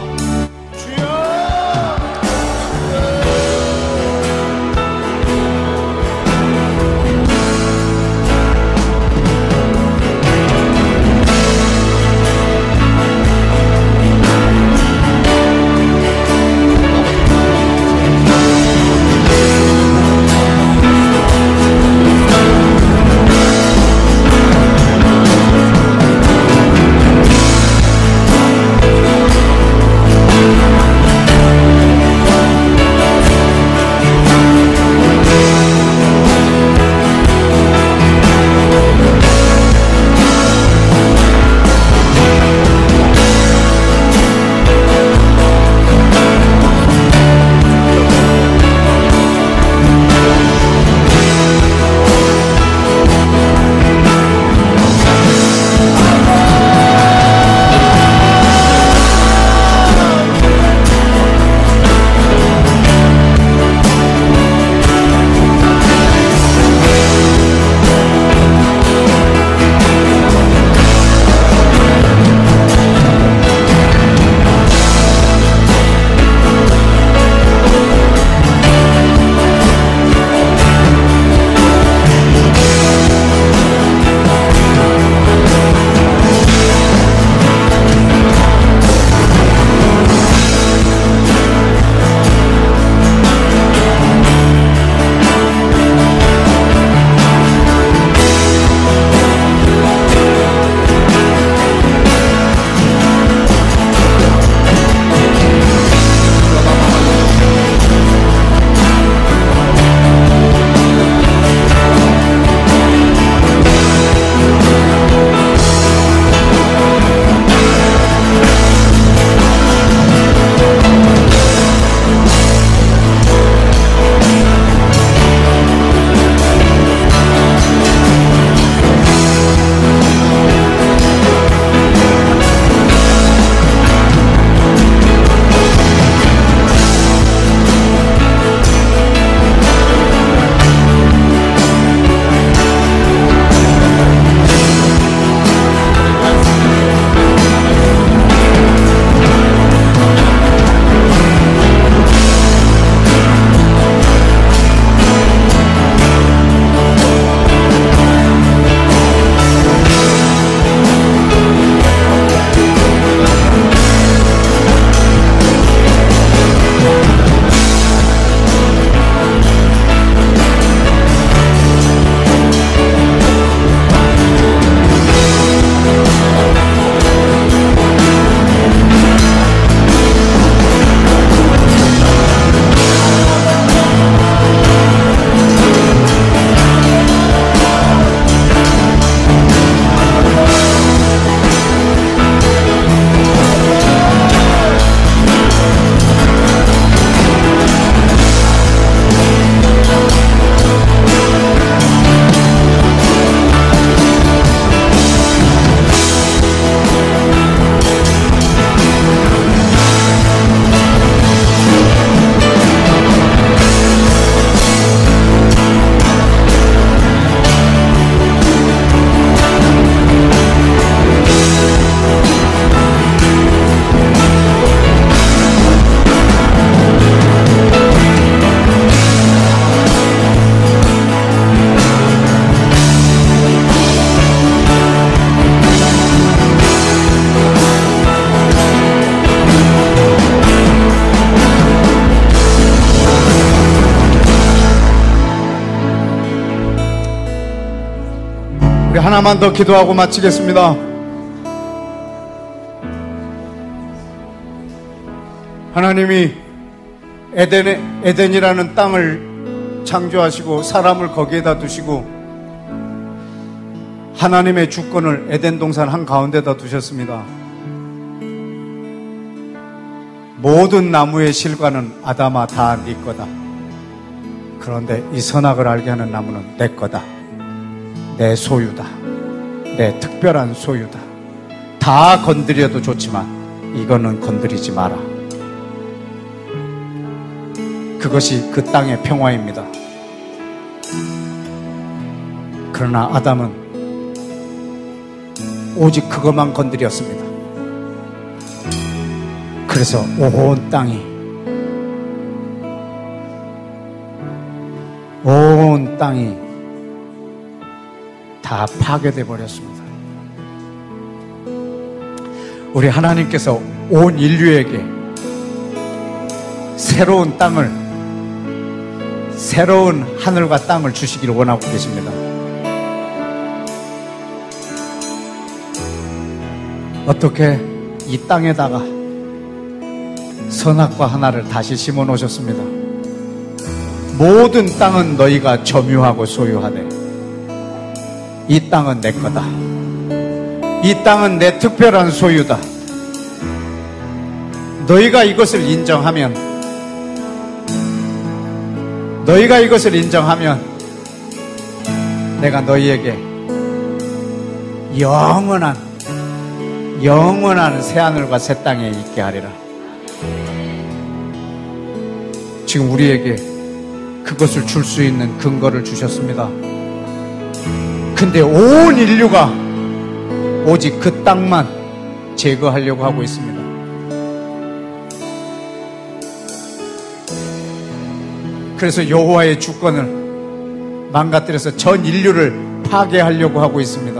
하나만 더 기도하고 마치겠습니다. 하나님이 에덴이라는 땅을 창조하시고 사람을 거기에다 두시고 하나님의 주권을 에덴 동산 한가운데다 두셨습니다. 모든 나무의 실과는 아담아 다 네 거다. 그런데 이 선악을 알게 하는 나무는 내 거다. 내 소유다. 내 특별한 소유다. 다 건드려도 좋지만 이거는 건드리지 마라. 그것이 그 땅의 평화입니다. 그러나 아담은 오직 그것만 건드렸습니다. 그래서 온 땅이 다 파괴돼 버렸습니다. 우리 하나님께서 온 인류에게 새로운 땅을, 새로운 하늘과 땅을 주시기를 원하고 계십니다. 어떻게 이 땅에다가 선악과 하나를 다시 심어 놓으셨습니다. 모든 땅은 너희가 점유하고 소유하되 이 땅은 내 거다. 이 땅은 내 특별한 소유다. 너희가 이것을 인정하면 내가 너희에게 영원한 새하늘과 새 땅에 있게 하리라. 지금 우리에게 그것을 줄 수 있는 근거를 주셨습니다. 근데 온 인류가 오직 그 땅만 제거하려고 하고 있습니다. 그래서 여호와의 주권을 망가뜨려서 전 인류를 파괴하려고 하고 있습니다.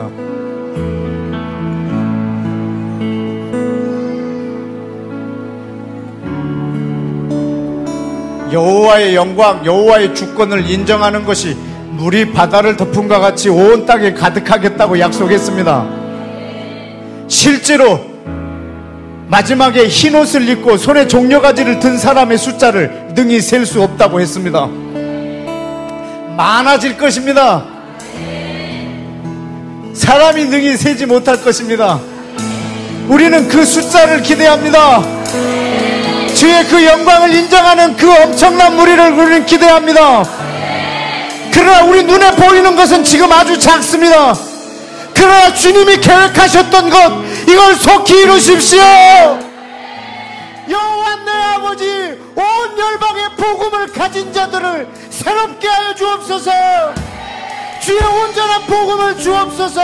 여호와의 영광, 여호와의 주권을 인정하는 것이 물이 바다를 덮음과 같이 온 땅에 가득하겠다고 약속했습니다. 실제로 마지막에 흰옷을 입고 손에 종려가지를 든 사람의 숫자를 능히 셀 수 없다고 했습니다. 많아질 것입니다. 사람이 능히 세지 못할 것입니다. 우리는 그 숫자를 기대합니다. 주의 그 영광을 인정하는 그 엄청난 무리를 우리는 기대합니다. 그러나 우리 눈에 보이는 것은 지금 아주 작습니다. 그러나 주님이 계획하셨던 것, 이걸 속히 이루십시오. 여호와 내 아버지, 온 열방의 복음을 가진 자들을 새롭게 하여 주옵소서. 주의 온전한 복음을 주옵소서.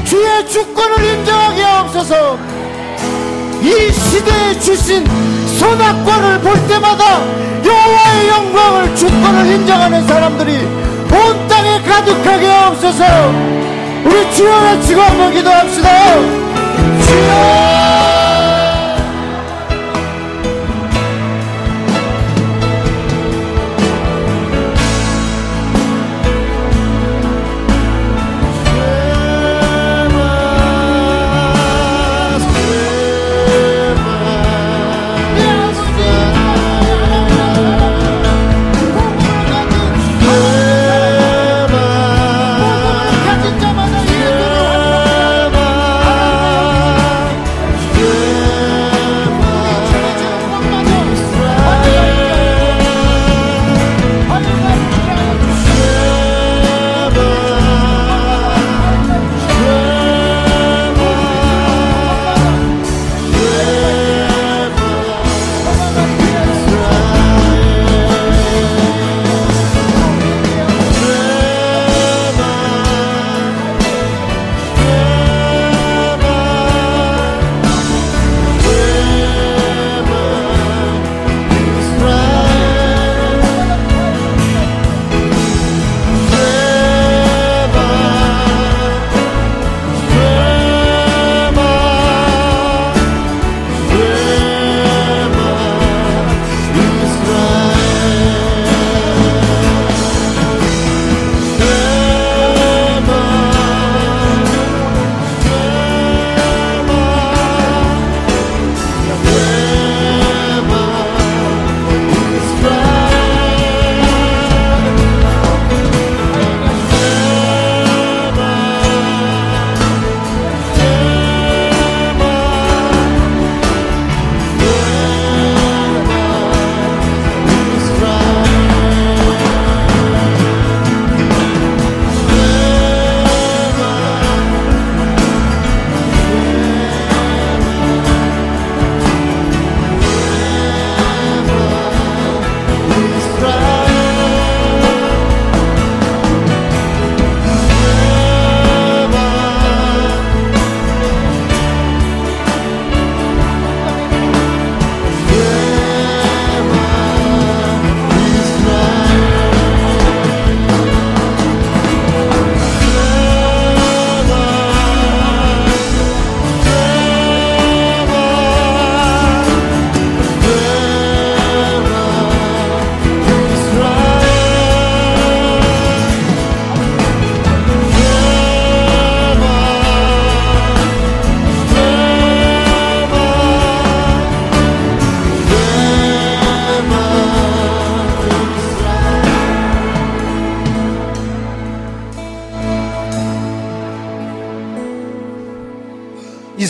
주의 주권을 인정하게 하옵소서. 이 시대에 주신 선악과를 볼 때마다 여호와의 영광을, 주권을 인정하는 사람들이 온 땅에 가득하게 하옵소서. 우리 주여 외치고 한번 기도합시다. 주여!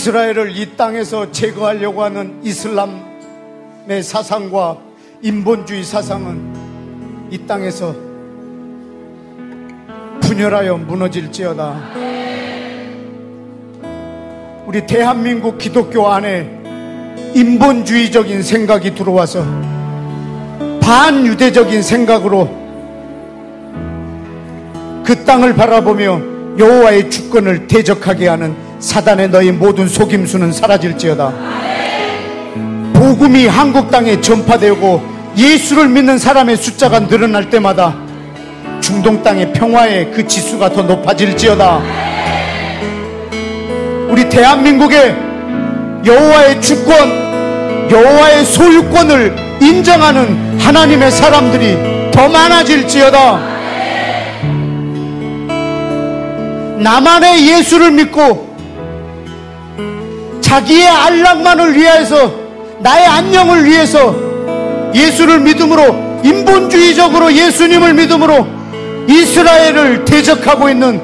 이스라엘을 이 땅에서 제거하려고 하는 이슬람의 사상과 인본주의 사상은 이 땅에서 분열하여 무너질지어다. 우리 대한민국 기독교 안에 인본주의적인 생각이 들어와서 반유대적인 생각으로 그 땅을 바라보며 여호와의 주권을 대적하게 하는 사단의 너희 모든 속임수는 사라질지어다. 복음이 한국 땅에 전파되고 예수를 믿는 사람의 숫자가 늘어날 때마다 중동 땅의 평화의 그 지수가 더 높아질지어다. 우리 대한민국의 여호와의 주권, 여호와의 소유권을 인정하는 하나님의 사람들이 더 많아질지어다. 나만의 예수를 믿고 자기의 안락만을 위해서, 나의 안녕을 위해서 예수를 믿음으로, 인본주의적으로 예수님을 믿음으로 이스라엘을 대적하고 있는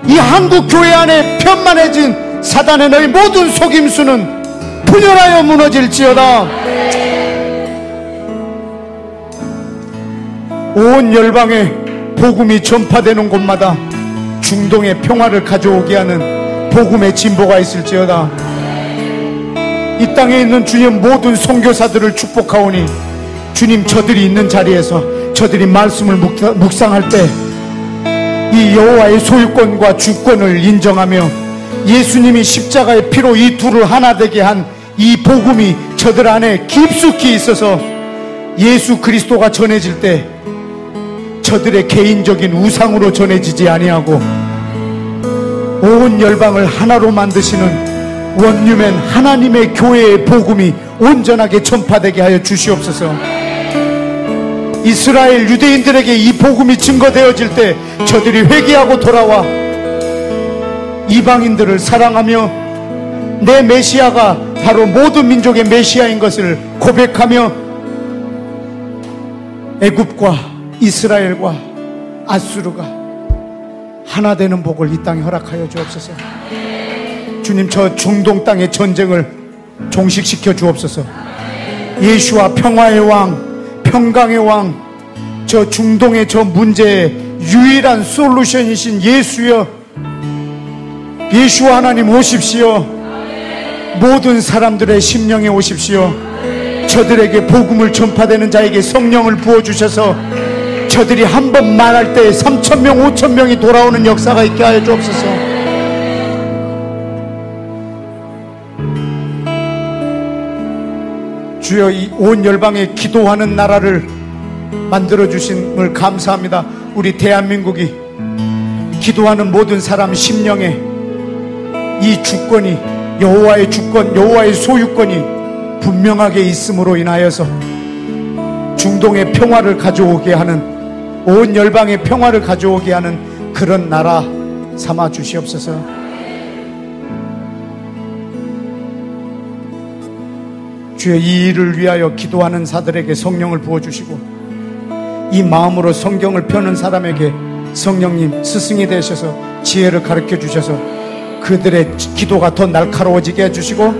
이 한국 교회 안에 편만해진 사단의 너희 모든 속임수는 분열하여 무너질지어다. 온 열방에 복음이 전파되는 곳마다 중동의 평화를 가져오게 하는 복음의 진보가 있을지어다. 이 땅에 있는 주님 모든 선교사들을 축복하오니 주님, 저들이 있는 자리에서 저들이 말씀을 묵상할 때 이 여호와의 소유권과 주권을 인정하며 예수님이 십자가의 피로 이 둘을 하나 되게 한 이 복음이 저들 안에 깊숙이 있어서 예수 그리스도가 전해질 때 저들의 개인적인 우상으로 전해지지 아니하고 온 열방을 하나로 만드시는 원유맨 하나님의 교회의 복음이 온전하게 전파되게 하여 주시옵소서. 이스라엘 유대인들에게 이 복음이 증거되어질 때 저들이 회개하고 돌아와 이방인들을 사랑하며 내 메시아가 바로 모든 민족의 메시아인 것을 고백하며 애굽과 이스라엘과 아수르가 하나 되는 복을 이 땅에 허락하여 주옵소서. 주님, 저 중동 땅의 전쟁을 종식시켜 주옵소서. 예수와 평화의 왕, 평강의 왕, 저 중동의 저 문제의 유일한 솔루션이신 예수여, 예수 하나님 오십시오. 모든 사람들의 심령에 오십시오. 저들에게 복음을 전파되는 자에게 성령을 부어주셔서 저들이 한 번 말할 때 3,000명 5,000명이 돌아오는 역사가 있게 하여 주옵소서. 주여, 이 온 열방에 기도하는 나라를 만들어주심을 감사합니다. 우리 대한민국이 기도하는 모든 사람 심령에 이 주권이, 여호와의 주권, 여호와의 소유권이 분명하게 있음으로 인하여서 중동의 평화를 가져오게 하는, 온 열방의 평화를 가져오게 하는 그런 나라 삼아 주시옵소서. 주여, 이 일을 위하여 기도하는 자들에게 성령을 부어주시고 이 마음으로 성경을 펴는 사람에게 성령님 스승이 되셔서 지혜를 가르쳐 주셔서 그들의 기도가 더 날카로워지게 해주시고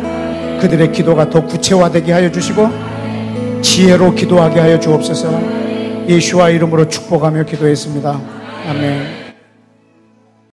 그들의 기도가 더 구체화되게 하여 주시고 지혜로 기도하게 하여 주옵소서. 예수와 이름으로 축복하며 기도했습니다. 아멘.